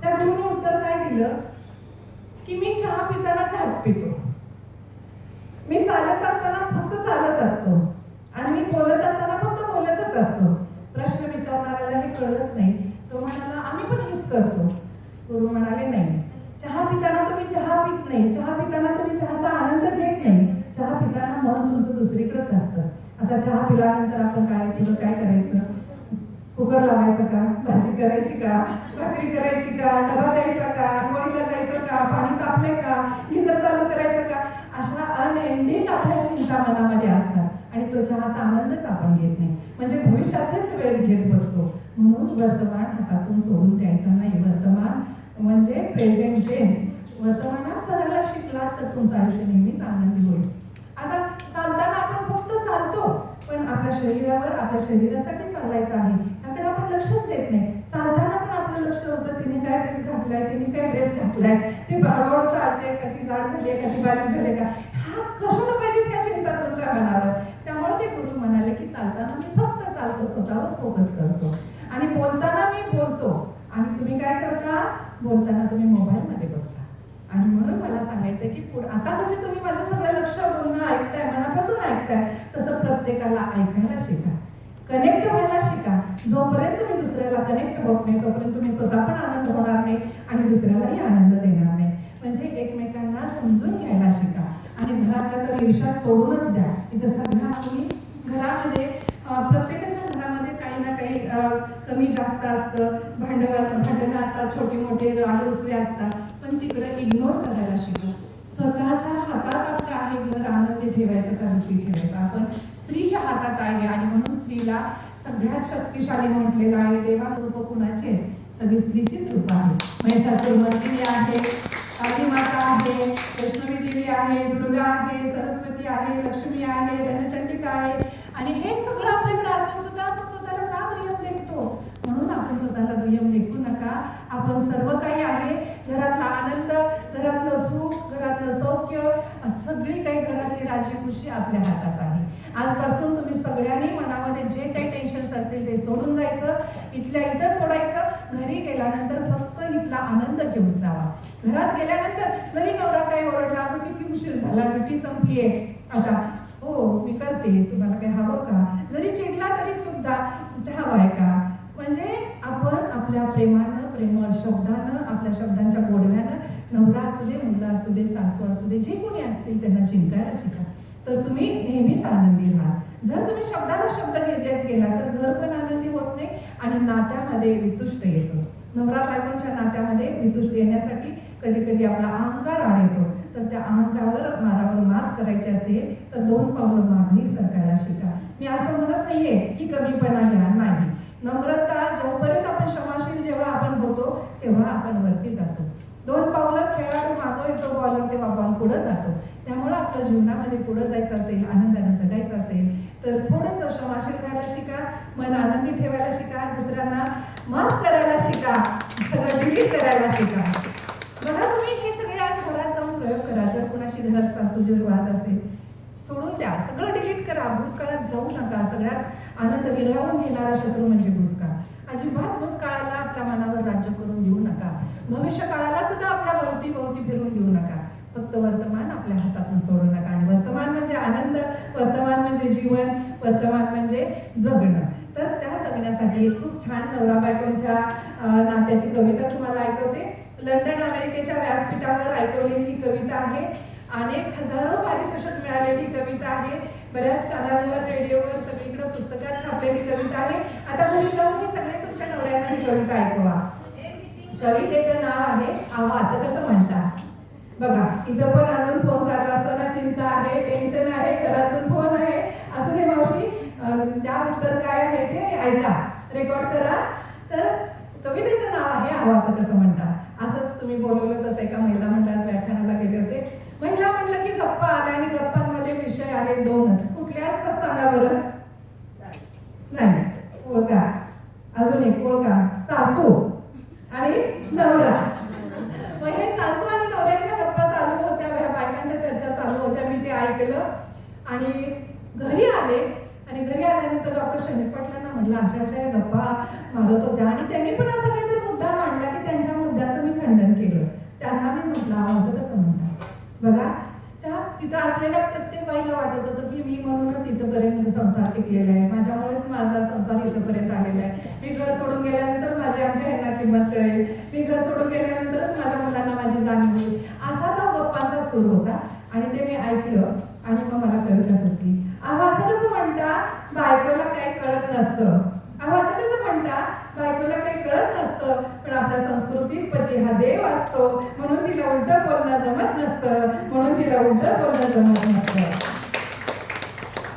त्या गुरुने उत्तर काय दिलं की मी चहा पिताना चहाच पितो, मी चालत असताना फक्त चालत असतो आणि मी बोलत असताना फक्त बोलतच असतो. प्रश्न विचारणाऱ्याला हे कळलंच नाही. तो म्हणाला आम्ही पण हेच करतो. गुरु म्हणाले नाही, चहा पिताना तुम्ही चहा पित नाही, चहा पिताना तुम्ही चहाचा आनंद घेत नाही, चहा पिताना मन तुमचं दुसरीकडेच असतं. आता चहा पिल्यानंतर आपण काय पुढं काय करायचं? कुकर लावायचं का? भाजी करायची का? भाकरी करायची का? डबा द्यायचा का? होळीला जायचं का? पाणी तापलंय का? गिझर चालू करायचं का? अशा अनएंडिंग आपल्या चिंता मनामध्ये असतात आणि तो चहाचा आनंदच आपण घेत नाही. म्हणजे भविष्याचेच वेध घेत बसतो. म्हणून वर्तमान हातातून सोडून द्यायचं नाही. वर्तमान म्हणजे प्रेझेंट टेन्स. वर्तमानात चालायला शिकलात तर तुमचं आयुष्य नेहमीच आनंदी होईल. आता चालताना आपण फक्त चालतो, पण आपल्या शरीरावर, आपल्या शरीरासाठी चालायचं आहे याकडे आपण लक्षच देत नाही. चालताना पण आपलं लक्ष होतं तिने काय ड्रेस घातलाय, तिने काय ड्रेस घातलाय, ती हळूहळू चालते का, ती जाड झाली का, ती बारीक झाली का, हा कशाला पाहिजे ह्या चिंता तुमच्या मनावर. त्यामुळे ते गुरु म्हणाले की चालताना मी फक्त चालतो, स्वतःवर फोकस करतो आणि बोलताना मी बोलतो. आणि तुम्ही काय करता? बोलताना तुम्ही मोबाईलमध्ये बघता. आणि म्हणून मला सांगायचं की आता कसे तुम्ही माझं सगळं लक्ष बोलणं ऐकताय, मनापासून ऐकताय, तसं प्रत्येकाला ऐकायला शिका, कनेक्ट व्हायला शिका. जोपर्यंत तुम्ही दुसऱ्याला कनेक्ट होत नाही तोपर्यंत तुम्ही स्वतः पण आनंद होणार नाही आणि दुसऱ्यालाही आनंद देणार नाही. म्हणजे एकमेकांना समजून घ्यायला शिका आणि घरातल्या तर ईर्ष्या सोडूनच द्या. इथं सगळ्या तुम्ही घरामध्ये प्रत्येकाच्या घरामध्ये काही ना काही कमी जास्त असतं, भांडणं असतात, छोटे मोठे रागरुसवे असतात, पण तिकडं इग्नोर करायला शिका. स्वतःच्या हातात आपलं आहे घर आनंदी ठेवायचं का दुःखी ठेवायचं. आपण स्त्रीच्या हातात आहे आणि म्हणून स्त्रीला सगळ्यात शक्तिशाली म्हटलेलं आहे. देवा रूप कुणाचे? सगळी स्त्रीचीच रूप आहे. महिषासुरमर्दिनी आहे, काली माता आहे, वैष्णवी देवी आहे, दुर्गा आहे, सरस्वती आहे, लक्ष्मी आहे, रणचंडिका आहे. आणि हे सगळं आपल्याकडे असून सुद्धा आपण स्वतःला का दुय्यम लेखतो? म्हणून आपण स्वतःला दुय्यम लेखू नका. आपण सर्व काही आहे. घरातला आनंद, घरातलं सुख, घरातलं सौख्य, सगळी काही घरातली राजीखुशी आपल्या हातात आहे. आजपासून तुम्ही सगळ्यांनी मनामध्ये जे काही टेन्शन्स असतील ते सोडून जायचं, इथल्या इथं सोडायचं. घरी गेल्यानंतर फक्त इथला आनंद घेऊन जावा. घरात गेल्यानंतर जरी नवरा काही ओरडला, किती उशीर झाला, ड्युटी संपलीये, आता हो मी करते, तुम्हाला काही हवं का, जरी चिडला तरी सुद्धा चहा हवाय का. म्हणजे आपण आपल्या प्रेमानं, प्रेमळ शब्दानं, आपल्या शब्दांच्या गोडव्यानं नवरा असू दे, मुलगा असू दे, सासू असू दे, जे कोणी असतील त्यांना चिंतायला शिका. तर तुम्ही नेहमीच आनंदी राहा. जर तुम्ही शब्दाला शब्द देत गेला तर घर पण आनंदी होत नाही आणि नात्यामध्ये वितुष्ट येतो. नवरा बायकोच्या नात्यामध्ये वितुष्ट येण्यासाठी कधी कधी आपला अहंकार आड येतो. तर त्या अहंकारावर मात करायची असेल तर 2 पावलं मागेही सरकायला शिका. मी असं म्हणत नाहीये की कमीपणा घ्या, नाही. नम्रता, जोपर्यंत आपण क्षमाशील जेव्हा आपण होतो तेव्हा आपण वरती जातो. 2 पावलं खेळाडू मागं येतो बॉलर तेव्हा बॉल पुढे जातो. त्यामुळे आपल्या जीवनामध्ये पुढे जायचं असेल, आनंदाने जगायचं असेल तर थोडंसं क्षमाशील राहायला शिका, मन आनंदी ठेवायला शिका, दुसऱ्यांना माफ करायला शिका, सगळं डिलीट करायला शिका. बघा तुम्ही हे सगळे आज घरात जाऊन प्रयोग करा. जर कोणाशी घरात सासूजीवर वाद असेल सोडून द्या, सगळं डिलीट करा. भूतकाळात जाऊ नका. सगळ्यात आनंद विरहावून घेणारा शत्रू म्हणजे भूतकाळ. अजिबात भूतकाळाला आपल्या मनावर राज्य करून देऊ नका. भविष्य काळाला सुद्धा आपल्या भोवती फिरून देऊ नका. फक्त वर्तमान आपल्या हातातून सोडू नका. आणि वर्तमान म्हणजे आनंद, वर्तमान म्हणजे जीवन, वर्तमान म्हणजे जगणं. तर त्या जगण्यासाठी एक खूप छान नवरा बायकोंच्या नात्याची कविता तुम्हाला ऐकवते. लंडन अमेरिकेच्या व्यासपीठावर ऐकवलेली ही कविता आहे. अनेक हजारो पारितोषिक मिळालेली कविता आहे. बऱ्याच चॅनलवर, रेडिओवर, सगळीकडे पुस्तकात छापलेली कविता आहे. आता घरी जाऊन मी सगळे तुमच्या नवऱ्यांना ही कविता ऐकवा. कवितेचं नाव आहे आवा असं कसं म्हणतात. बघा, इथं पण अजून फोन चालू असताना चिंता आहे, टेन्शन आहे, घरातून फोन आहे. असू दे मावशी, त्या उत्तर काय आहे ते ऐका, रेकॉर्ड करा. तर कवितेचं नाव आहे आवा असं कसं म्हणतात. असंच तुम्ही बोलवलं तसं एका महिला मंडळात व्याख्यानाला गेले होते. महिला म्हटलं की गप्पा आल्या आणि गप्पांमध्ये विषय आले दोनच. कुठले असतात सांगा बरं? नाही, ओळखा. अजून एक ओळखा, सासू आणि नवरा. मग हे सासू आणि नवऱ्याच्या गप्पा चालू होत्या, ह्या बायकांच्या चर्चा चालू होत्या. मी ते ऐकलं आणि घरी आले. आणि घरी आल्यानंतर डॉक्टर शनीक पाटलांना म्हटलं अशा अशा गप्पा मारत होत्या आणि त्यांनी पण असं काहीतरी मुद्दा मांडला की त्यांच्या मुद्द्याचं मी खंडन केलं. त्यांना मी म्हटलं असं कसं म्हणतात. बघा, त्या तिथं असलेल्या प्रत्येक बाईला वाटत होतं की मी म्हणूनच इथंपर्यंत संसार टिकलेला आहे, माझ्यामुळेच माझा संसार इथंपर्यंत आलेला आहे. मी घर सोडून गेल्यानंतर माझी आमच्या ह्यांना किंमत कळेल, मी घर सोडून गेल्यानंतरच माझ्या मुलांना माझी जाणीव होईल. असा तो गप्पांचा सूर होता. आणि ते मी ऐकलं आणि मग मला कविता सुचली. अहो असं कसं म्हणता, बायकोला काही कळत नसतं. अहो असं कसं म्हणता, बायकोला काही कळत नसतं. पण आपल्या संस्कृतीत पती हा देव असतो, म्हणून तिला उलटं बोलणं जमत नसतं, म्हणून तिला उलटं बोलणं जमत नसतं.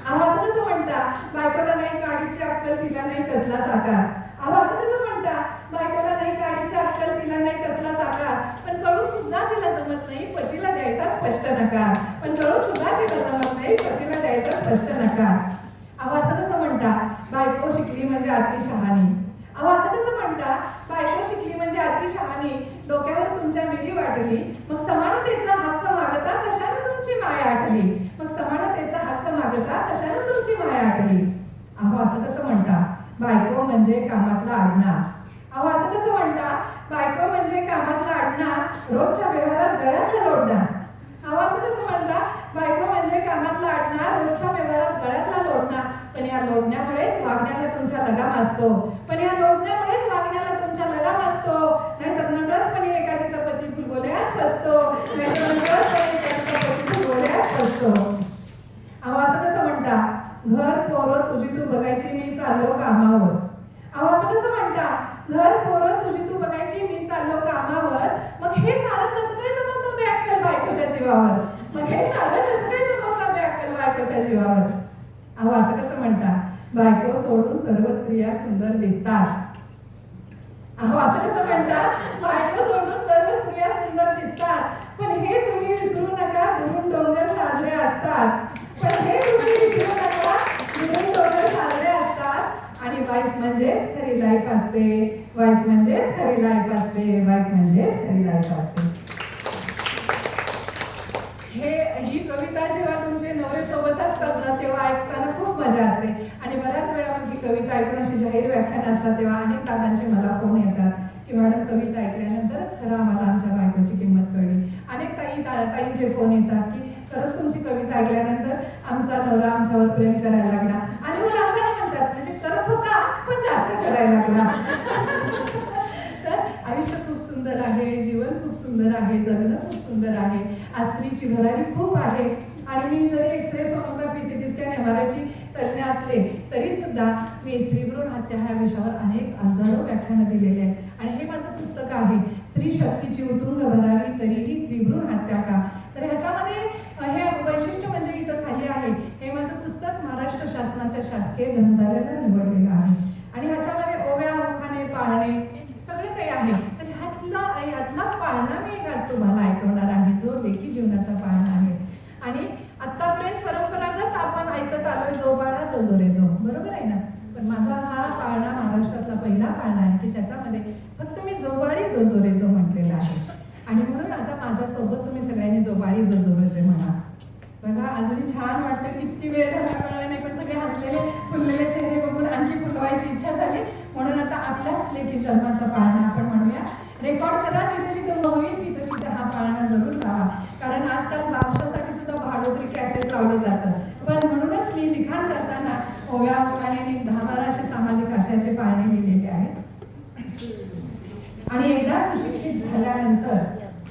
अहो असं कसं म्हणता, बायकोला नाही काडीची अक्कल, तिला नाही कसलाच आकार. अहो असं कसं म्हणता, बायकोला नाही काडीची अक्कल, तिला नाही कसलाच आकार. पण कळून सुद्धा तिला जमत नाही, पतीला द्यायचा स्पष्ट नकार. पण कळून सुद्धा तिला जमत नाही, पतीला द्यायचा स्पष्ट नकार. अहो असं कसं म्हणता, बायको शिकली म्हणजे अति शहाणी. अहो असं कसं म्हणता, बायको शिकली म्हणजे अति शहाणी. डोक्यावर तुमच्या मिरी वाटली, मग समानतेचा हक्क मागता कशाने तुमची माया आटली. मग समानतेचा हक्क मागता कशाने तुमची माया आटली. अहो असं कसं म्हणता, बायको म्हणजे कामातला अडणार. अहो असं कसं म्हणता, बायको म्हणजे कामातला अडणार, रोजच्या व्यवहारात गळ्यातला लोटणार. अहो असं कसं म्हणता, बायको म्हणजे कामातला अडणार, रोजच्या व्यवहारात गळ्यातला लोटणार. पण या लोटण्यामुळेच वागण्याला तुमच्या लगाम असतो. पण या लोटण्यामुळेच वागण्याला तुमच्या लगाम असतो. नाहीतर नकळतपणे एखादीचा पती फुलबोल्यात फसतो, नाहीतर नकळतपणे एखादीचा पती फुलबोल्यात फसतो. अहो असं कसं म्हणता, घर पोरं तुझी तू बघायची, मी चाललो कामावर. अहो असं कसं म्हणता, घर पोरं तुझी तू बघायची, मी चाललो कामावर. मग हे सारं कसं काय जमवतं बेअक्कल बायकोच्या जीवावर. मग हे सारं कसं काय जमवतं बेअक्कल बायकोच्या जीवावर. अहो असं कसं म्हणता, बायको सोडून सर्व स्त्रिया सुंदर दिसतात. अहो असं कसं म्हणता, बायको सोडून सर्व स्त्रिया सुंदर दिसतात. पण हे तुम्ही विसरू नका, दुरून डोंगर साजरे असतात. पण हे तुम्ही विसरू नका, दुरून डोंगर साजरे असतात. आणि वाईफ म्हणजेच खरी लाईफ असते, वाईफ म्हणजेच खरी लाईफ असते, वाईफ म्हणजेच खरी लाईफ असते. ही कविता जेव्हा तुमचे नवरे सोबत असतात ना, तेव्हा ऐकताना खूप मजा असते. आणि बऱ्याच वेळा मग ही कविता ऐकून अशी जाहीर व्याख्यान असतात, तेव्हा अनेक दादांचे मला फोन येतात की मॅडम कविता ऐकल्यानंतरच खरं आम्हाला आमच्या बायकोची किंमत कळली. अनेक ताईंचे फोन येतात की खरंच तुमची कविता ऐकल्यानंतर आमचा नवरा आमच्यावर प्रेम करायला लागला. आणि मला असं नाही म्हणतात, म्हणजे करत होता पण जास्त करायला लागला. तर आयुष्य खूप सुंदर आहे, जीवन खूप सुंदर आहे, जगणं खूप सुंदर आहे. आज स्त्रीची भरारी खूप आहे. आणि मी जरी एक्सरे, सोनोग्राफी, सिटी स्कॅन, एमआरआयची तज्ज्ञ असले तरी सुद्धा मी स्त्रीभ्रूण हत्या ह्या विषयावर अनेक हजारो व्याख्यानं दिलेली आहेत. आणि हे माझं पुस्तक आहे, स्त्री शक्तीची उतुंग भरारी तरीही स्त्रीभ्रूण हत्या का. तर ह्याच्यामध्ये हे वैशिष्ट्य म्हणजे इथं खाली आहे, हे माझं पुस्तक महाराष्ट्र शासनाच्या शासकीय ग्रंथालयाला निवडलेलं आहे. आणि ह्याच्यामध्ये ओव्या, उखाणे, पाळणे सगळं काही आहे. तर ह्यातला पाळणा मी एक आज तुम्हाला ऐकवणार आहे, जो लेखी जीवनाचा पाळणा आहे. आणि आतापर्यंत परंपरागत आपण ऐकत आलोय जो बाळा जो जो रे जो, बरोबर आहे ना. पण माझा हा पाळणा महाराष्ट्रातला पहिला पाळणा आहे की ज्याच्यामध्ये फक्त मी जोबाळी जो जो रे जो म्हटलेला आहे. आणि म्हणून आता माझ्यासोबत तुम्ही सगळ्यांनी जोबाळी जो जो रे जो म्हणा. बघा अजूनही छान वाटतं, किती वेळ झाला कळलं नाही, पण सगळे हसलेले फुललेले चेहरे बघून आणखी फुलवायची इच्छा झाली. म्हणून आता आपल्याच लेखी जन्माचा पाळणा आपण म्हणूया. रेकॉर्ड करा, जिथे जिथे होईल तिथे तिथे हा पाळणा जरूर लावा. कारण अगोदर कॅसेट लावलं जातं. पण म्हणूनच मी लिखाण करताना ओव्या ओव्याने 10-12 असे सामाजिक आशयाचे पाळणे लिहिलेले आहेत. आणि एकदा सुशिक्षित झाल्यानंतर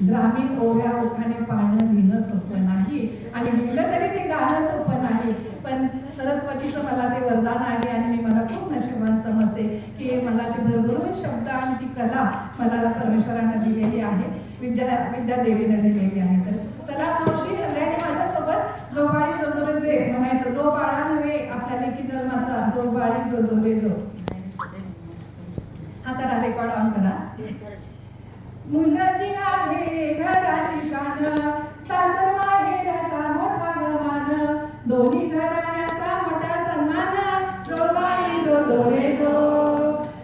ग्रामीण ओव्या ओखाने पाळणं लिहिणं सोपं नाही आणि लिहिलं तरी ते गाणं सोपं नाही. पण सरस्वतीचं मला ते वरदान आहे आणि मी मला खूप नशिबान समजते की मला ते भरभरून शब्द आणि ती कला मला परमेश्वरानं दिलेली आहे, विद्या देवीनं दिलेली आहे. तर चला मावशी सगळ्यांनी माझ्यासोबत जो बाळी जो जो जे म्हणायचं, जो बाळा नव्हे आपल्या लेकी जन्माचा, जो बाळी जो जो रे जो. हा करा, रेकॉर्ड ऑन करा. मुलगी आहे घराची शान, सासर माहेराचा मोठा गमान, दोन्ही घराण्याचा मोठा सन्मान, जो बाई जो जो रे जो.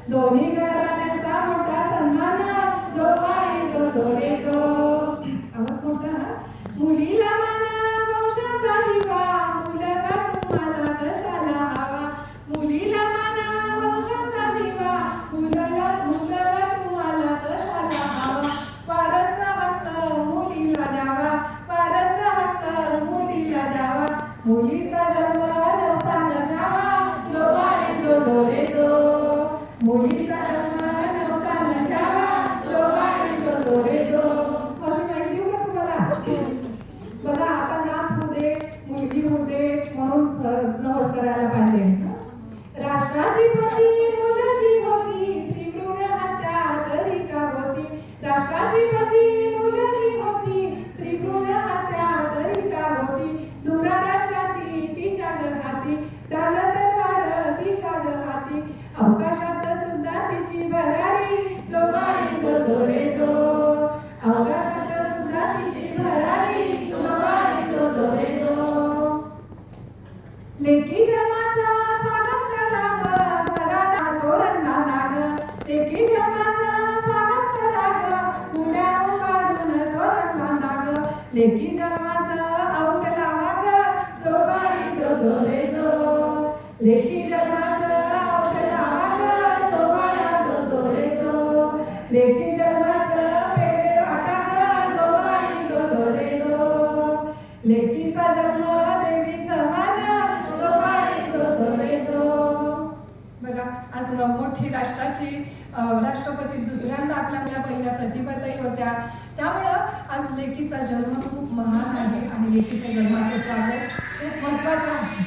दोन्ही घराण्याचा मोठा सन्मान, जो बाई जो जो रे जो. आवाज मोठा हा. मुलीला म्हणा वंशाचा दिवा, मुलगा तुम्हाला कशाला हवा. मुलीला म्हणा वंशाचा दिवा, मुलगा तुम्हाला कशाला हवा. वारस हक्क मुलीला द्यावा, वारस हक्क मुलीला द्यावा. मुलीचा जन्म नवसान घ्यावा, जो बाई जो जो रे जो. मुलीचा जन्म नवसान घ्यावा, जो बाई जो जो रे जो. अशी माहिती देऊ का तुम्हाला? बघा आता नात होऊ दे, मुलगी होऊ दे म्हणून नवस करायला पाहिजे. राष्ट्राची पती मुलगी होती, स्त्री भ्रूण हत्या तरी का होती. राष्ट्राची पती मुलगी होती, स्त्री भ्रूण हत्या तरी का होती. दुरा राष्ट्राची तिच्या हाती, ढाल तलवार तिच्या हाती. अवकाशात सुद्धा तिची भरारी, जो बाई जो जो रे जो. अवकाशात सुद्धा तिची भरारी, जो बाई जो जो रे जो. लेकी जन्माचं स्वागत करा ग, घरात तोरण बांधा ग. लेकी जन्माचं स्वागत करा ग, उड्या उभारून तोरण बांधा ग. लेकी जन्माचं औट लावा ग, जो बाई जो जो रे जो. लेकी जन्माचं औट लावा ग, जो बाई जो जो रे जो. लेकी जन्माचं पेढे वाटा ग, जो बाई जो जो रे जो. लेकीचा जन्म देवी समान, जो बाई जो जो रे जो. बघा आज मोठी राष्ट्राची राष्ट्रपती दुसऱ्यांदा आपल्या पहिल्या प्रतिभाताई होत्या. त्यामुळं आज लेकीचा जन्म खूप महान आहे आणि लेकीच्या जन्माचं स्वागत खूप महत्वाचं आहे.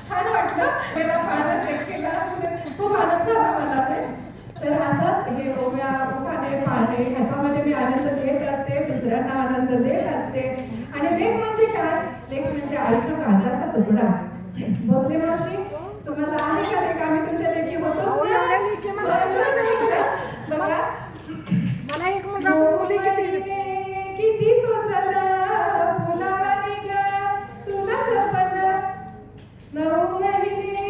छान वाटलं, मला पाळणं चेक केलं असून खूप आनंद झाला मला ते. तर असंच हे ओव्या ओखाणे पाळणे ह्याच्यामध्ये मी आनंद घेत असते, दुसऱ्यांना आनंद देत असते. आणि लेख म्हणजे काय? लेख म्हणजे आईच्या काळजाचा तुकडा. भोसले मावशी तुम्हाला आहे का लेख? आम्ही तुमच्या लेखी होतो. बघा मला एक मुलगा मुली किती सोसल फुलावानी ग तुला जपल. 9 महिने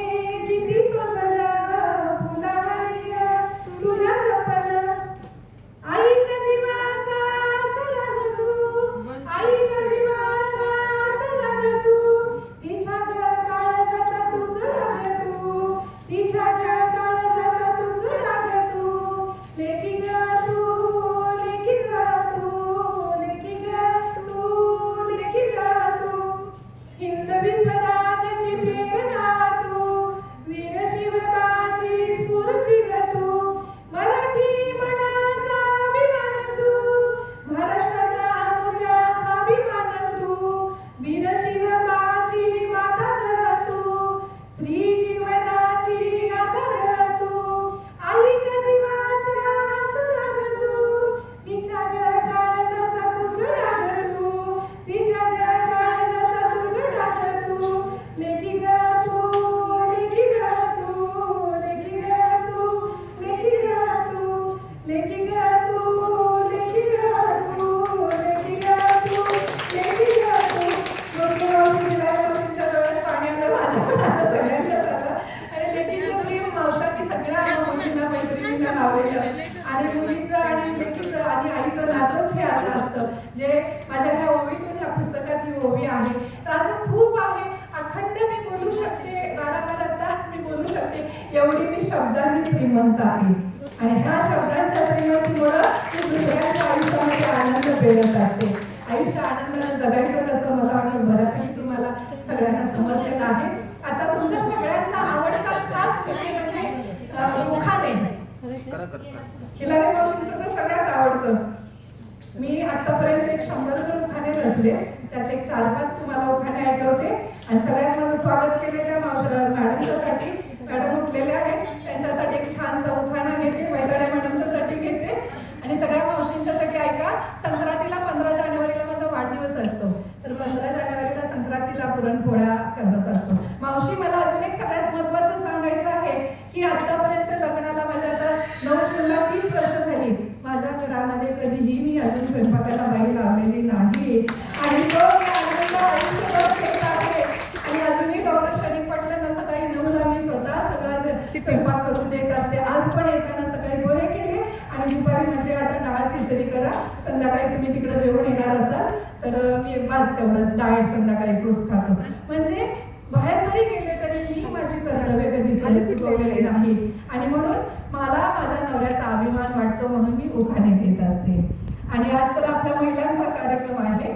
किती सोसल फुलावानी ग तुला जपल. आईच्या जीवाचा असला ग तू, आईच्या जीवाचा असला ग तू. तिच्या काळजाचा तुकडा ग तू, तिच्या काळजाचा तुकडा ग तू. लेकी ग तू, लेकी ग तू, लेकी ग तू, लेकी ग तू. हिंदवी स्वराज्याची प्रेरणा तू, वीर शिवबाची स्फूर्ती ग तू. मराठी मनाचा अभिमान तू, महाराष्ट्राचा आमच्या स्वाभिमान तू. वीर शिवबाची माता ग तू, स्त्री जीवनाची गाथा ग तू. आईच्या जीवाचा असला ग तू, तिच्या ग काळजाचा तुकडा ग तू, तिच्या ग काळजाचा तुकडा ग तू. लेकी ग तू, लेकी ग तू, लेकी ग तू, लेकी ग तू. लेकी ग तू, लेकी ग तू, लेकी ग तू, लेकी ग तू. मावशींच्या डोळ्यात पाणी आलं, माझ्या आलं, सगळ्यांच्याच आलं. आणि लेकीचं प्रेम मावशांनी सगळ्या मुलींना मैत्रिणींना लावलेलं. आणि मुलीचं आणि लेकीचं आणि आईचं नातंच हे असं असतं, जे माझ्या ह्या ओवीतून ह्या पुस्तकात ही ओवी आहे. तर असं खूप आहे, अखंड मी बोलू शकते, 12 तास मी बोलू शकते, एवढी मी शब्दांनी श्रीमंत आहे. आणि ह्या शब्दांच्या श्रीमंतीमुळं मी दुसऱ्यांच्या आयुष्यामध्ये आनंद पेरत असते. आयुष्य आनंदाने जगायचं कसं मला वाटतं बरं खिलारी मावशींचं तर सगळ्यात आवडतं. मी आतापर्यंत एक 100 उखाणे रचले, त्यात एक 4-5 तुम्हाला उखाणे ऐकवते आणि सगळ्यात माझं स्वागत केलेल्या मॅडमच्यासाठी, मॅडम उठलेल्या आहेत त्यांच्यासाठी एक छानसा उखाणा घेते, वैदडे मॅडमच्यासाठी घेते आणि सगळ्या मावशींच्यासाठी ऐका. संक्रांतीला 15 जानेवारीला माझा वाढदिवस असतो, तर 15 जानेवारीला संक्रांतीला पुरणपोळ्या करत असतो. मावशी, मला अजून एक सगळ्यात महत्त्वाचं सांगायचं आहे की आतापर्यंत लग्नाला माझ्या आता 9 जूनला 30 वर्ष झाली. माझ्या घरामध्ये कधीही मी अजून स्वयंपाकाला बाई लावलेली नाही आणि तो मी आनंद आयुष्यभर घेत आहे. आणि अजूनही डॉक्टर शनिक पाटलांना सकाळी 9ला मी स्वतः सगळा स्वयंपाक करून देत असते. आज पण येताना सकाळी पोहे केले आणि दुपारी म्हटले आता डाळ खिचडी करा, संध्याकाळी तुम्ही तिकडे जेवण येणार असाल तर मी बस तेवढंच डाएट, संध्याकाळी फ्रुट्स खातो. म्हणजे बाहेर जरी गेले तरी मी माझी कर्तव्य कधी चुकवलेली नाही आणि म्हणून मला माझ्या नवऱ्याचा अभिमान वाटतो, म्हणून मी उखाणे घेत असते. आणि आज तर आपल्या महिलांचा कार्यक्रम आहे,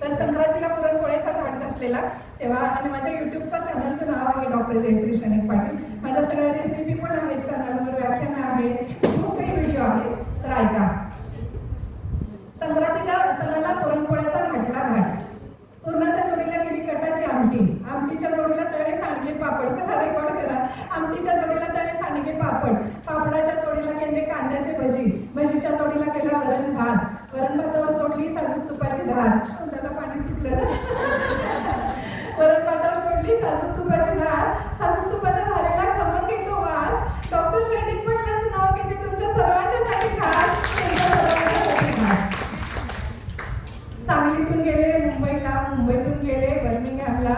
तर संक्रांतीला पुरणपोळ्याचा घाट घातलेला तेव्हा आणि माझ्या युट्यूबचा चॅनलचं नाव आहे डॉक्टर जयश्री शनिक पाटील. माझ्या सगळ्या रेसिपी पण आहेत चॅनलवर, व्याख्यानं आहेत, खूप काही व्हिडिओ आहेत, तर ऐका. संक्रांतीच्या सणाला पुरणपोळ्याचा घाटला घाट. पुरणाच्या जोडीला गेली कटाची आमटी, आमटीच्या जोडीला तळे सांडगे पापड, करा रेकॉर्ड करा. आमटीच्या जोडीला तळे सांडगे पापड, पापडाच्या जोडीला केले कांद्याचे भजी, भजीच्या जोडीला केला वरण भात, वरण भातावर सोडली साजूक तुपाची धार. त्याला पाणी सुटलं ना. वरण भातावर सोडली साजूक तुपाची धार, साजूक तुपाच्या धारेला खमंग येतो वास. डॉक्टर शनिक पाटलांचं नाव घेते तुमच्या सर्वांच्यासाठी खास, तुमच्या सर्वांच्यासाठी खास. सांगलीतून गेले मुंबईला, मुंबईतून गेले बर्मिंगहॅमला,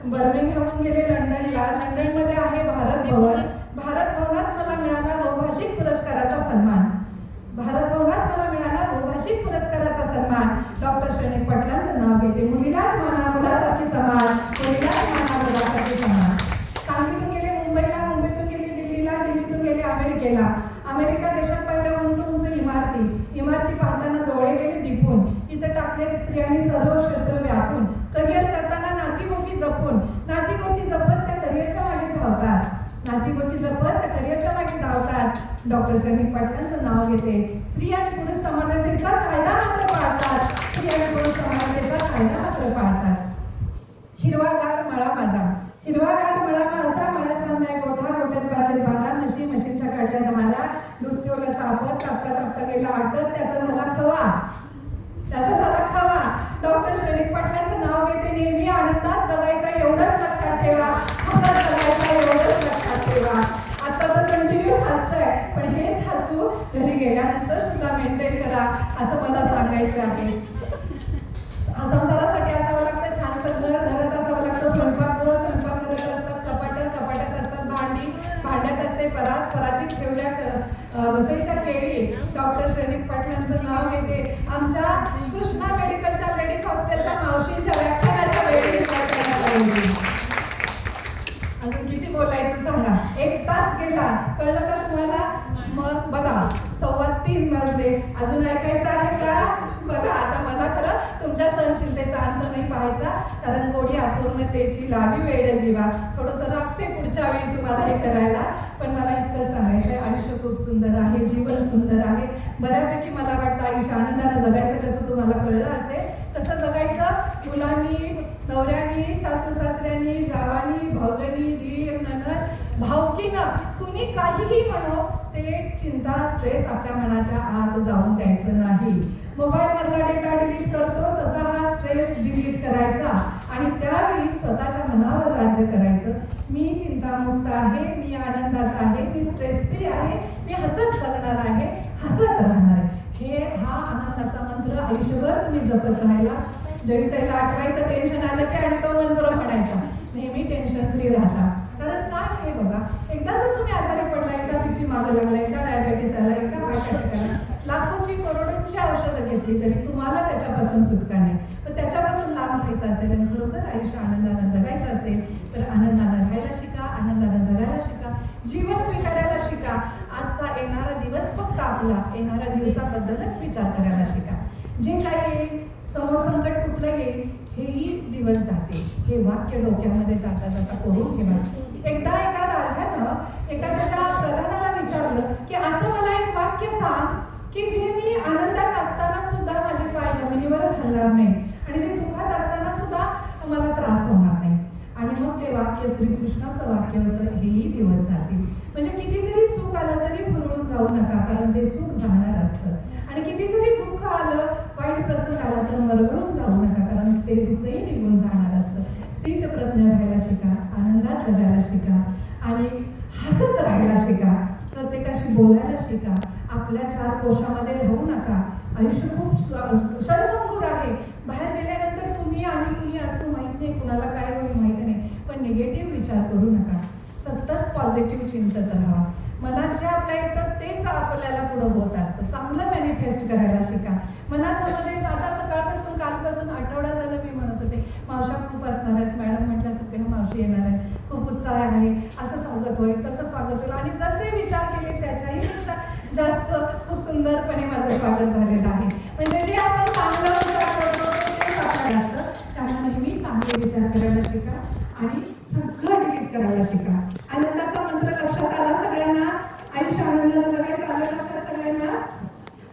बर्मिंगहॅमहून गेले लंडनला, लंडनमध्ये आहे भारत भवन. भारत भवनात मला मिळाला बहुभाषिक पुरस्काराचा सन्मान, भारत भवनात मला मिळाला बहुभाषिक पुरस्काराचा सन्मान. डॉक्टर शनिक पाटलांचं नाव घेते, मुलीलाच म्हणा मुलासारखी समान, मुलीलाच म्हणा मुलासारखी समान. सांगलीतून गेले मुंबईला, मुंबईतून गेले दिल्लीला, दिल्लीतून गेले अमेरिकेला. अमेरिका देशात पाहिल्या उंच उंच इमारती, इमारती पाहताना डोळे गेले दिपून. इथं टाकले स्त्रियांनी सर्व क्षेत्र व्यापून, करिअर करताना नातीगोती जपून, नातीगोती जपत त्या करिअरच्या मागे धावतात, नातीगोती जपत त्या करिअरच्या मागे धावतात. डॉक्टर शनिक पाटलांचं नाव घेते, स्त्री आणि पुरुष समानतेचा कायदा मात्र पाळतात, स्त्री आणि पुरुष समानतेचा कायदा मात्र पाळतात. हिरवागार मळा माझा, हिरवागार मळा माझा, मळ्यात बांधलाय गोठा, गोठ्यात बांधले 12 म्हशी, म्हशींच्या काढल्या 10, दूध ठेवलं तापत, तापता तापता गेला आटत, त्याचा झाला खवा, त्याचा झाला खवा. डॉक्टर शनिक पाटलांचं नाव घेते, नेहमी आनंदात जगायचा एवढंच लक्षात ठेवा, हसत जगायचा एवढंच लक्षात ठेवा. आता तर कंटिन्यूस हसतंय, पण हेच हसू घरी गेल्यानंतर सुद्धा मेंटेन करा, असं मला सांगायचं आहे. संसारासाठी असावं लागतं छानसं घर, घरात असावं लागतं स्वयंपाकगृह, स्वयंपाकघरात असतात कपाटं, कपाटात असतात भांडी, भांड्यात असते परात, परातीत ठेवल्या वसईच्या केळी. डॉक्टर शनिक पाटलांचं नाव घेते, आमच्या कृष्णा मेडिकलच्या लेडीज हॉस्टेलच्या मावशींच्या व्याख्यानाच्या वेळी. अजून किती बोलायचं सांगा, 1 तास गेला, कळलं का तुम्हाला? मग बघा 2:15 वाजले, अजून ऐकायचं आहे का? बघा आता मला खरं तुमच्या सहनशीलतेचा अंत नाही पाहायचा, कारण गोडी अपूर्णतेची लावी वेळ जीवा. थोडंसं राखते पुढच्या वेळी तुम्हाला हे करायला, पण मला इतकं सांगायचंय, आयुष्य खूप सुंदर आहे, जीवन सुंदर आहे. बऱ्यापैकी मला वाटतं आयुष्य आनंदानं जगायचं कसं तुम्हाला कळलं असेल. कसं जगायचं? मुलांनी, नवऱ्यानी, सासू सासऱ्यांनी, जावानी, भावजांनी, दीर, नणंद, भावकीनं, कुणी काहीही म्हणो, ते चिंता, स्ट्रेस आपल्या मनाच्या आत जाऊन द्यायचं नाही. मोबाईल मधला डेटा डिलीट करतो तसा हा स्ट्रेस डिलीट करायचा आणि त्यावेळी स्वतःच्या मनावर राज्य करायचं. मी चिंतामुक्त आहे, मी आनंदात आहे, मी स्ट्रेस फ्री आहे, मी हसत जगणार आहे, हसत राहणार आहे. हा आनंदाचा मंत्र आयुष्यभर तुम्ही जपत राहिला. जयताईला आठवायचं टेन्शन आलं की आणि तो मंत्र म्हणायचा, नेहमी टेन्शन फ्री राहता. कारण काय आहे बघा, एकदा जर तुम्ही आजारी पडला, एकदा बीपी मागं लागला, एकदा डायबेटीस आला, एकदा हार्ट अटॅक आला, लाखोची करोडोची औषधं घेतली तरी तुम्हाला त्याच्यापासून सुटका नाही. पण त्याच्यापासून लांब राहायचं असेल आणि खरोखर आयुष्य आनंदानं जगायचं असेल तर आनंदानं राहायला शिका, आनंदानं जगायला शिका, जीवन स्वीकारायला शिका. आजचा येणारा दिवस फक्त आपला, येणाऱ्या दिवसाबद्दलच विचार करायला शिका. जे काही येईल, समोर संकट कुठलं येईल, हेही दिवस जाते, हे वाक्य डोक्यामध्ये जाता जाता करून ठेवा. एकदा एका राजानं एका त्याच्या प्रधानाला विचारलं की असं सांग की जे मी आनंदात असताना सुद्धा माझे पाय जमिनीवर हलणार नाही आणि जे दुःखात असताना सुद्धा मला त्रास होणार नाही. आणि मग ते वाक्य श्रीकृष्णाचं वाक्य होतं, हेही दिवस जातील. म्हणजे किती जरी सुख आलं तरी हुरळून जाऊ नका, कारण ते सुख जाणार असतं. आणि किती जरी दुःख आलं, वाईट प्रसंग आला तर मरगळून जाऊ नका, कारण ते दुःखही निघून जाणार असतं. स्थित प्रज्ञ राहायला शिका, आनंदात जगायला शिका आणि हसत राहायला शिका, प्रत्येकाशी बोलायला शिका. आपल्या चार कोशामध्ये राहू नका. आयुष्य खूप शरभंगूर आहे. बाहेर गेल्यानंतर तुम्ही आणि कुणी असू माहित नाही, कुणाला काय होईल माहित नाही, पण निगेटिव्ह विचार करू नका. सतत पॉझिटिव्ह चिंतत राहा. मनात जे आपल्या येतं तेच आपल्याला पुढं होत असतं. चांगलं मॅनिफेस्ट करायला शिका. मनात मध्ये आता सकाळपासून कालपासून आठवडा झालं मी म्हणत होते मावशा खूप असणार आहेत, मॅडम म्हटल्या सगळ्या मावशी येणार आहेत, खूप उत्साह आहे, असं स्वागत होईल तसं स्वागत होईल. आणि जसे विचार केले त्याच्याही पेक्षा जास्त खूप सुंदरपणे माझं स्वागत झालेलं आहे. म्हणजे जे आपण चांगलं विचार करतो तेच आपल्याला असतं. त्यामुळे नेहमी चांगले विचार करायला शिका आणि सगळं डिलीट करायला शिका. आनंदाचा मंत्र लक्षात आला सगळ्यांना? आयुष्य आनंदानं जगायचं आलं लक्षात सगळ्यांना?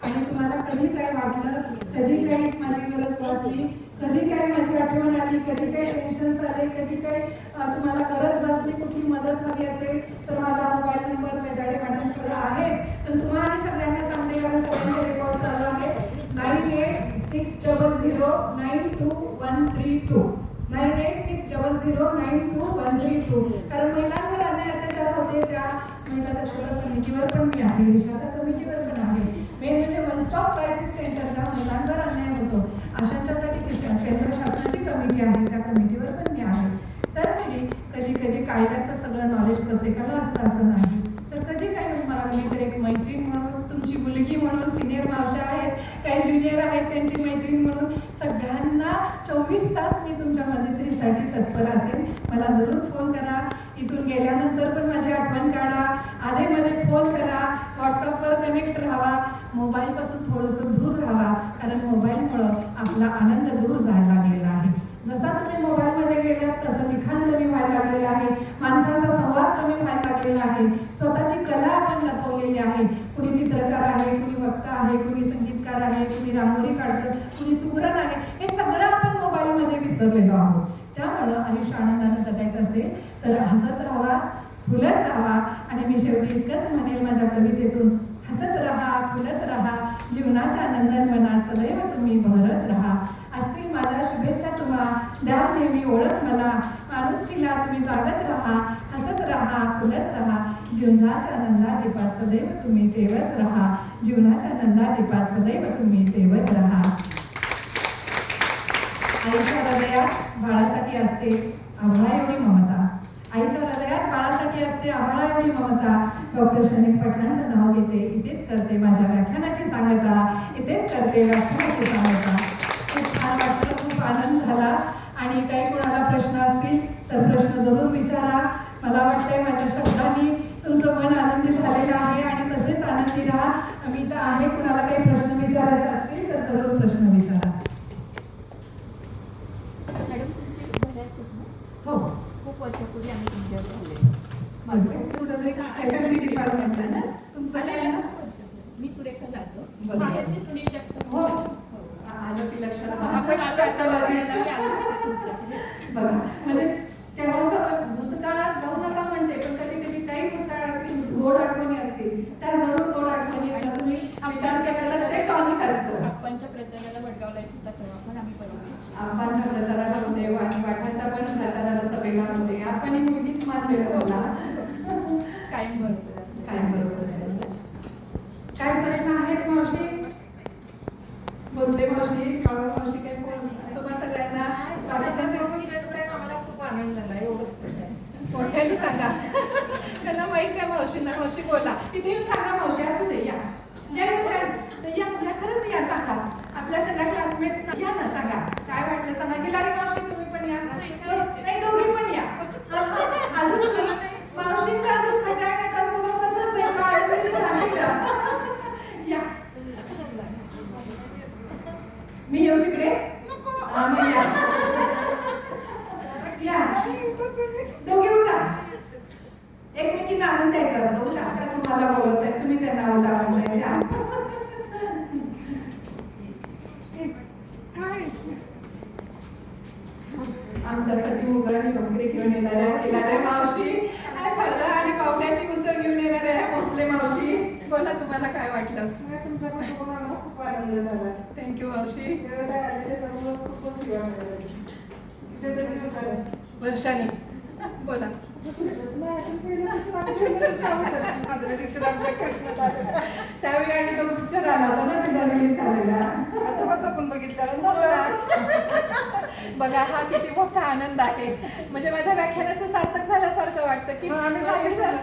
आणि तुम्हाला कधी काय वाटलं, कधी काही माझी गरज भासली, कधी काय माझी आठवण आली, कधी काय टेन्शन्स आले, कधी काय तुम्हाला गरज भासली, कुठली मदत हवी असेल तर माझा मोबाईल नंबर मेजाडे मॅडमकडे आहेच. पण तुम्हाला आणि सगळ्यांना सांगते, कारण सगळ्यांचे रेकॉर्ड चालू आहे. 9860092132 9860092132. कारण महिलांवर अन्याय अत्याचार होते त्या महिला दक्षता समितीवर पण मी आहे, विशाखा कमिटीवर पण आहे. मेन म्हणजे वन स्टॉप क्रायसिस सेंटर ज्या महिलांवर अन्याय होतो अशांच्यासाठी केंद्र शासनाची कमिटी आहे, त्या कमिटीवर पण मी आहे. तर मी कधी कधी कायद्याचं सगळं नॉलेज प्रत्येकाला असतं असं नाही. तर कधी काय मला कधीतरी एक मैत्रीण म्हणून, तुमची मुलगी म्हणून, सिनियर मावशा आहेत, काही ज्युनियर आहेत त्यांची मैत्रीण म्हणून सगळ्यांना 24 तास मी तुमच्या मदतीसाठी तत्पर असेल. मला जरूर फोन करा. इथून गेल्यानंतर पण माझी आठवण काढा, आधेमध्ये फोन करा, व्हॉट्सअपवर कनेक्ट राहावा. मोबाईलपासून थोडंसं दूर राहावा, कारण मोबाईलमुळं आपला आनंद दूर जायला लागलेला आहे. जसा तुम्ही मोबाईलमध्ये गेलात तसं लिखाण कमी व्हायला लागलेलं आहे, माणसांचा संवाद कमी व्हायला लागलेला आहे, स्वतःची कला आपण लपवलेली आहे. कुणी चित्रकार आहे, कुणी वक्ता आहे, कुणी संगीतकार आहे, कुणी रांगोळी काढतं, कुणी सुगरण आहे. हे सगळं आपण मोबाईलमध्ये विसरलेलो आहोत. त्यामुळं आयुष्य आनंदानं जगायचं असेल तर हसत राहावा, फुलत राहावा. आणि मी शेवटी इतकंच म्हणेल माझ्या कवितेतून, हसत राहा, फुलत राहा, जीवनाच्या आनंदन मनात सदैव तुम्ही भरत राहा. असतील माझ्या शुभेच्छा तुम्हा, द्या नेहमी ओळख मला, माणुसकीला तुम्ही जागत राहा, हसत राहा, फुलत राहा, जीवनाच्या आनंदा दीपात सदैव तुम्ही तेवत राहा, जीवनाच्या आनंदा दीपात सदैव तुम्ही तेवत राहा. आईच्या हृदयात बाळासाठी असते आभाळा एवढी ममता, आईच्या हृदयात बाळासाठी असते आभाळा एवढी ममता. डॉक्टर शनील पाटलांचं नाव घेते, इथेच करते माझ्या व्याख्यानाची सांगता, इथेच करते व्याख्यानाची सांगता. खूप छान वाटलं, खूप आनंद झाला. आणि काही कोणाला प्रश्न असतील तर प्रश्न जरूर विचारा. मला वाटतंय माझ्या शब्दांनी तुमचं मन आनंदी झालेलं आहे आणि तसेच आनंदी राहा. मी तर आहे, कुणाला काही प्रश्न विचारायचे असतील तर जरूर प्रश्न विचारा. हो, खूप वर्षापूर्वी आम्ही तुमच्याकडे आले. फॅमिली डिपार्टमेंटला ना तुमचं काय ना? मी सुरेखा जाधव, बरं. बाहेरची सुनील जगताप. हो, आलं की लक्षात. आपण आलो Pathologist. तुमच्याकडे. बघा, म्हणजे तेव्हाचा भूतकाळात जाऊ नका म्हणते, पण कधी कधी काही भूतकाळातील गोड आठवणी असतील त्या जरूर गोड आठवणीचा तुम्ही विचार केला तर ते टॉनिक असतं. आप्पांच्या प्रचाराला वडगावला येत होता तेव्हा पण आम्ही परवा आपांच्या प्रचाराला होते आणि वाठाच्या पण प्रचाराला सभेला होते. आपण ही मुलगीच मानलेलं बोला, कायम बरोबर असं. काय बरोबर असायचं. काय प्रश्न आहेत मावशी? भोसले मावशी, कावळ मावशी, काय कोण तुम्हा सगळ्यांना बाकीच्या आम्हाला खूप आनंद झाला, एवढंच तर आहे. मोठ्याने सांगा. त्यांना माहित आहे मावशींना. मावशी बोला, इथे येऊन सांगा मावशी, असू दे, या या इथं काय या या खरंच या, सांगा आपल्या सगळ्या क्लासमेट्स या ना, सांगा काय वाटलं सांगा. गिलारी मावशी तुम्ही पण या, नाही दोघी पण या. अजून मावशींचा अजून खटाखटा स्वभाव तसंच आहे का? या मी येऊ तिकडे? मग या या दोघे उठा. एकमेकींना आनंद द्यायचा असतो. उठा, तुम्हाला बोलवताय, तुम्ही त्यांना उठा म्हणताय. आमच्यासाठी मुगलांनी भाकरी घेऊन येणाऱ्या मावशी, फरडा आणि पावट्याची उसळ घेऊन येणाऱ्या भोसले मावशी. बोला, तुम्हाला काय वाटलं? तुमच्याकडे बोलून मला खूप आनंद झाला. थँक्यू मावशी. जेवढे आले ते सर्व खूपच सेवा मिळाली. कितीतरी दिवसांनी. वर्षाने बोला. माधुरी दीक्षित आमच्या कल्पनेत आल्या. त्यावेळी आणि तो पिक्चर आला होता ना, तिचा रिलीज झालेला. आता कसं पण बघितलं ना. बघा, हा किती मोठा आनंद आहे. म्हणजे माझ्या व्याख्यानाचं सार्थक झाल्यासारखं वाटतं की आम्ही सांगितलं.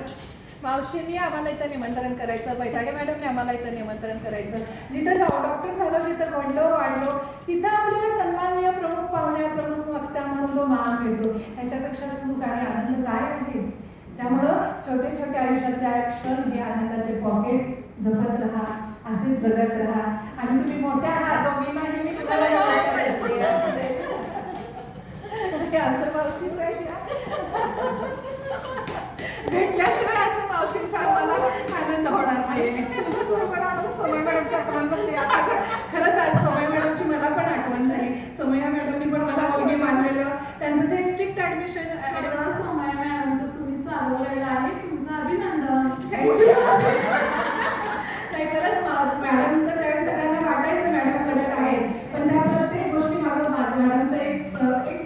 मावशींनी आम्हाला इथं निमंत्रण करायचं, बैठागे मॅडमने आम्हाला इथं निमंत्रण करायचं. जिथं जाऊ डॉक्टर झालो, जिथं घडलो वाढलो, तिथं आपल्याला सन्माननीय प्रमुख पाहुण्या, प्रमुख वक्ता म्हणून जो मान मिळतो, ह्याच्यापेक्षा सुख आणि आनंद काय आहे? त्यामुळं छोटे छोटे आयुष्यातल्या क्षण हे आनंदाचे पॉकेट्स जपत राहा, असेच जगत राहा. आणि तुम्ही मोठ्या आहात, मी नाही, मी तुम्हाला नमस्कार करते. असं ते. हे आमच्या मावशीच आहे त्या. भेटल्याशिवाय असं मावशींचा मला आनंद होणार नाही. सोमय मॅडमची आठवण झाली आता. खरंच आज सोमय मॅडमची मला पण आठवण झाली. सोमया मॅडमनी पण मला मुलगी मानलेलं. त्यांचं जे स्ट्रिक्ट ऍडमिशन सोमया मॅडमचं तुम्ही चालवलेलं आहे, तुमचं अभिनंदन. नाही, खरंच मॅडमचं त्यावेळी सगळ्यांना वाटायचं मॅडम कडक आहेत, पण त्या प्रत्येक गोष्टी मागं मॅडमचा एक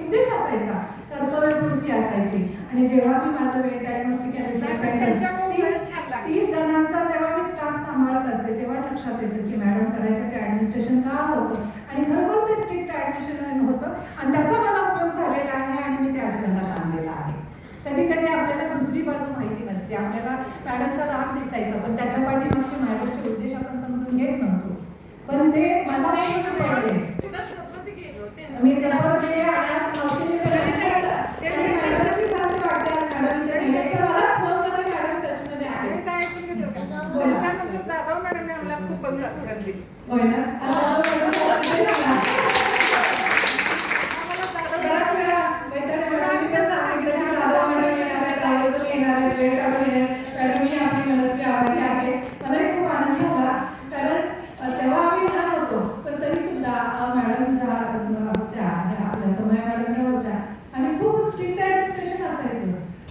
उद्देश असायचा, कर्तव्यपूर्ती असायची. आणि जेव्हा मी माझं वेट डायग्नोस्टिक छान लागलं. 30 जणांचा जेव्हा मी स्टाफ सांभाळत असते, तेव्हा लक्षात येतं की मॅडम करायचं ते ऍडमिनिस्ट्रेशन का होतं. आणि खरोखर ते स्ट्रिक्ट ऍडमिशन होतं आणि त्याचा मला उपयोग झालेला आहे आणि मी त्या आचरणात आणलेला आहे. कधी कधी आपल्याला दुसरी बाजू माहिती नसते. आपल्याला मॅडमचा राग दिसायचा, पण त्याच्या पाठीमागचे मॅडमचे उद्देश आपण समजून घेत नव्हतो. पण ते मला पडले. मी जबर गेले आणि आज मावशीने मॅडमची खात्री वाटते. आज मॅडम इथे नाही, तर मला फोनमध्ये मॅडम टचमध्ये आहे. त्याच्यानंतर जाधव मॅडमने आम्हाला खूपच छान दिली. होय ना? बऱ्याच वेळा वैतरणी मॅडमनी पण सांगितलं की जाधव मॅडम येणार आहेत, आवर्जून येणार आहेत, वेळ काढून येणार. मॅडम मी आपली मनस्वी आभारी आहे. मलाही खूप आनंद झाला, कारण तेव्हा आम्ही लहान होतो, पण तरी सुद्धा मॅडम ज्या होत्या, आपल्या सोमया मॅडमच्या होत्या, आणि खूप स्ट्रिक्ट ऍडमिनिस्ट्रेशन असायचं.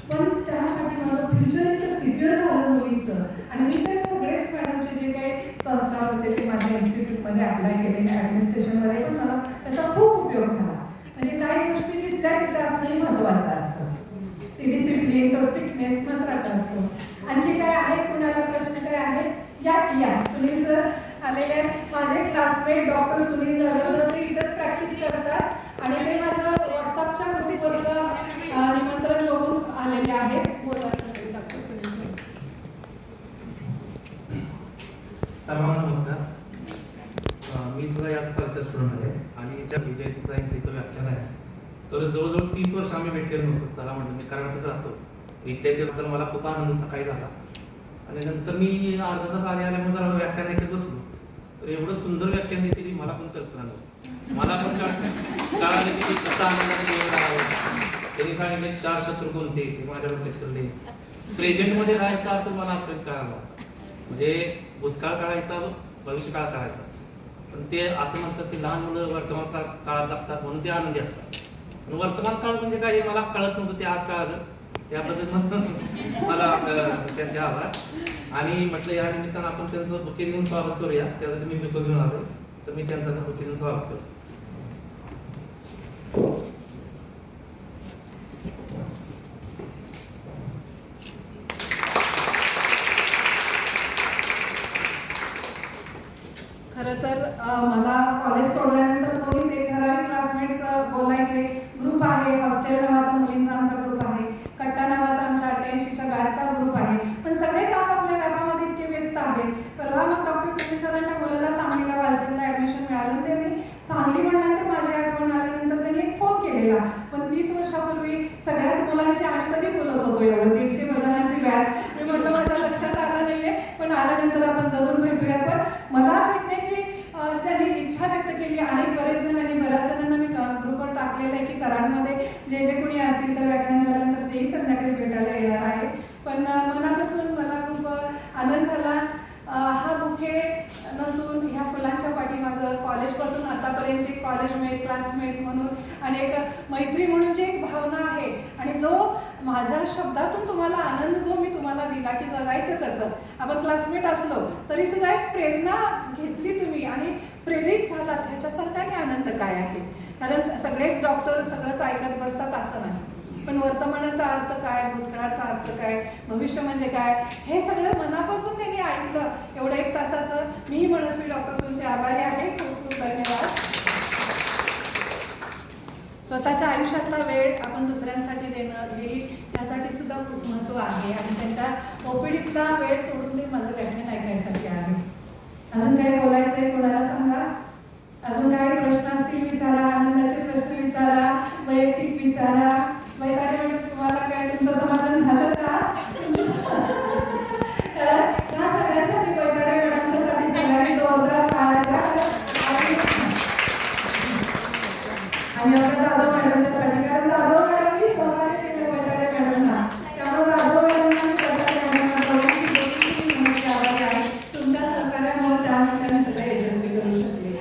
पण त्यासाठी माझं फ्युचर इतकं सिव्हिअर झालं मुलींचं. आणि मी ते सगळेच मॅडमचे जे काही संस्कार होते ते माझ्या इन्स्टिट्यूटमध्ये अप्लाय केले, ॲडमिनिस्ट्रेशनमध्ये पण मला त्याचा खूप उपयोग झाला. म्हणजे काही गोष्टी जिथल्या तिथं असणंही महत्त्वाचं असतं. ती डिसिप्लिन, तो स्ट्रिक्टनेस महत्त्वाचा असतो. आणखी काय आहे? कुणाला प्रश्न काय आहे? या सुनील सर आलेले आहेत. माझे क्लासमेट डॉक्टर सुनील सर इथंच प्रॅक्टिस करतात आणि ते माझं व्हॉट्सअपच्या ग्रुपवरचं निमंत्रण बघून आलेले आहेत. बोला सर, डॉक्टर सुनील सर. सर्वांना नमस्कार. मी सुद्धा याच कॉलेजचा स्टुडंट आहे आणि ज्या विजय यांचं इथं व्याख्यान आहे, तर जवळजवळ 30 वर्ष आम्ही भेटलेलो नव्हतो. चला म्हटलं, मी कर्नाटकच राहतो, इथल्या इथे तर मला खूप आनंद सकाळी झाला. आणि नंतर मी अर्धा तास आल्यामुळे जरा व्याख्यान ऐकत बसलो, तर एवढं सुंदर व्याख्यान देते ती मला पण कल्पना नव्हती. मला पण कळालं की कसा आनंदाने जीवन राहावं. त्यांनी सांगितले 4 शत्रू कोणते, ते माझ्या डोक्यात शिरले. प्रेझेंटमध्ये राहायचा अर्थ मला आजपर्यंत कळाला, म्हणजे भूतकाळ काढायचा, भविष्यकाळ काढायचा. पण ते असं म्हणतात की लहान मुलं वर्तमान काळात जगतात म्हणून ते आनंदी असतात. पण वर्तमान काळ म्हणजे काय हे मला कळत नव्हतं, ते आज कळालं. त्याबद्दल मला त्यांचे आभार. आणि म्हटलं या निमित्तानं आपण त्यांचं बुके देऊन स्वागत करूया. त्यासाठी मी बुके घेऊन आलो, तर मी त्यांचं बुके देऊन स्वागत करतो. खरं तर मला कॉलेज सोडल्यानंतर कोणीच एक ठराविक क्लासमेट्स बोलायचे. ग्रुप आहे, हॉस्टेल नावाचा मुलींचा आमचा ग्रुप आहे, कट्टा नावाचा आमच्या 88च्या बॅचचा ग्रुप आहे. पण सगळेच आपापल्या व्यापामध्ये इतके व्यस्त आहेत. परवा मग डॉक्टर सुनील सरांच्या मुलाला सांगलीला वालचंदला ॲडमिशन मिळालं. त्यांनी सांगली म्हणल्यानंतर माझी आठवण आल्यानंतर त्यांनी एक फोन केलेला. पण 30 वर्षापूर्वी सगळ्याच मुलांशी आम्ही कधी बोलत होतो एवढं 150 जणांची बॅच. मी म्हटलं माझ्या लक्षात आलं नाहीये, पण आल्यानंतर आपण जरूर भेटूया. पण मला भेटण्याची ज्यांनी इच्छा व्यक्त केली, अनेक बरेच जणांनी, बऱ्याच जणांना मी ग्रुपवर टाकलेलं आहे की कराडमध्ये जे जे कोणी असतील तर व्याख्यान झाल्यानंतर तेही संध्याकाळी भेटायला येणार आहे. पण मनापासून मला खूप आनंद झाला. हा बुके नसून ह्या फुलांच्या पाठीमागं कॉलेजपासून आतापर्यंत त्यांची कॉलेजमेट क्लासमेट्स म्हणून आणि एक मैत्री म्हणून जी एक भावना आहे आणि जो माझ्या शब्दातून तुम्हाला आनंद जो मी तुम्हाला दिला की जगायचं कसं, आपण क्लासमेट असलो तरी सुद्धा एक प्रेरणा घेतली तुम्ही आणि प्रेरित झालात, ह्याच्यासारखा आणि आनंद काय आहे. कारण सगळेच डॉक्टर सगळंच ऐकत बसतात असं नाही, पण वर्तमानाचा अर्थ काय, भूतकाळाचा अर्थ काय, भविष्य म्हणजे काय, हे सगळं मनापासून त्यांनी ऐकलं एवढं 1 तासाचं. मी मनस्वी डॉक्टर तुमचे आभारी आहे. खूप खूप धन्यवाद. स्वतःच्या आयुष्यातला वेळ आपण दुसऱ्यांसाठी दिली त्यासाठी सुद्धा खूप महत्त्व आहे आणि त्यांच्या ओपीडीतला वेळ सोडून ते माझं व्याख्यान ऐकायसाठी आहे. अजून काही बोलायचं आहे कोणाला सांगा. अजून काही प्रश्न असतील विचारा, आनंदाचे प्रश्न विचारा, वैयक्तिक विचारा. वैताडे मॅडम तुम्हाला काय तुमचं समाधान झालं का? कारण या सगळ्यासाठी वैताडे मॅडमच्यासाठी सगळ्यांनी जोरदार टाळ्या द्या. आणि आपल्या जाधव मॅडमच्यासाठी, कारण जाधव मॅडमनी सहकार्य केलं वैताडे मॅडमना, त्यामुळे जाधव मॅडमना वैताडे मॅडमना आभारी आहे. तुमच्या सहकार्यामुळे त्यामुळे आम्ही सगळे यशस्वी करू शकले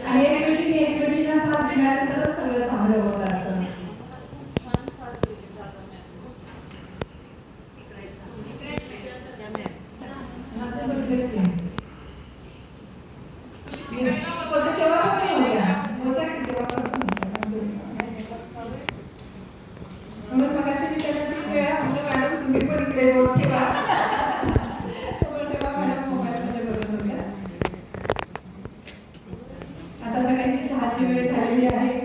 आणि एकमेकींना साथ दिल्यानंतरच सगळं चांगलं होत असतं. म्हणून मगाशी मी त्याला 3 वेळा म्हटलं मॅडम तुम्ही पण इकडे बोल ठेवा. तेव्हा मॅडम मोबाईलमध्ये बघत होत्या. आता सगळ्यांची चहाची वेळ झालेली आहे.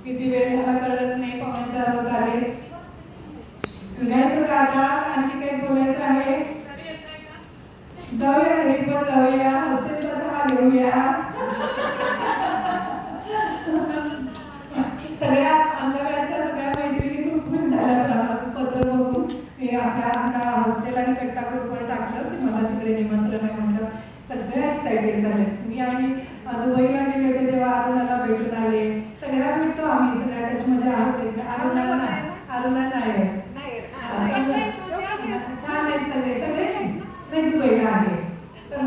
किती वेळ झाला कळलंच नाही. 4:15 होत आले. निघायचं का आता? आणखी काही बोलायचं आहे? जाऊया घरी पण जाऊया, हॉस्टेलचा चहा घेऊया. सगळ्या आमच्या बॅचच्या सगळ्या मैत्रिणी खूप खुश झाल्या पत्र बघून. मी आमच्या हॉस्टेल आणि कट्टा ग्रुपवर टाकलं की मला तिकडे निमंत्रण आहे म्हटलं. सगळ्या एक्सायटेड झाले. मी आणि दुबईला गेले होते तेव्हा अरुणाला भेटून आले. सगळ्या भेटतो आम्ही, सगळ्या टचमध्ये आहोत. अरुणा नाही छान आहेत सगळेच नाही दुबईला आहे. तर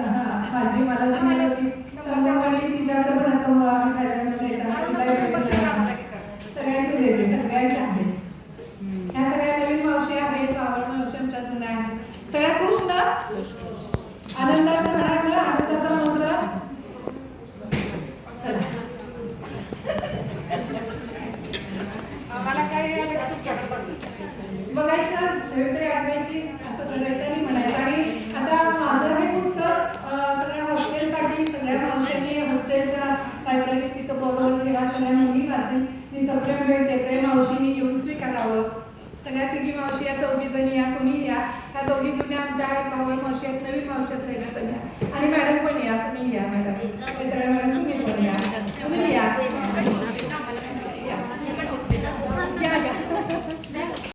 माझी मला सांगितलं होती तंगमणी तिच्याकडे पण आता आम्ही थायलंडला येतात सगळ्यांचे देते, सगळ्यांचे आहेत. ह्या सगळ्या नवीन मावशी आहेत, आवड मावशी आमच्या जुन्या आहेत. सगळ्या खुश ना? आनंदाचं म्हणाल ना, आनंदाचा मंत्र. चला आम्हाला काय बघायचं, जयंती आठवायची, असं करायचं आणि म्हणायचं. आणि आता माझं हे पुस्तक सगळ्या हॉस्टेलसाठी, सगळ्या मावशांनी हॉस्टेलच्या लायब्ररीत तिथं बरोबर ठेवा, सगळ्या मुली वाचतील. मी सप्रेम भेट देते, मावशीने येऊन स्वीकारावं. सगळ्या तिघी मावशी या, 4 जणी या, कोणी या. ह्या 2 जुन्या आमच्या आहेत, भावळ मावशी आहेत, नवीन मावशी आहेत, सगळ्या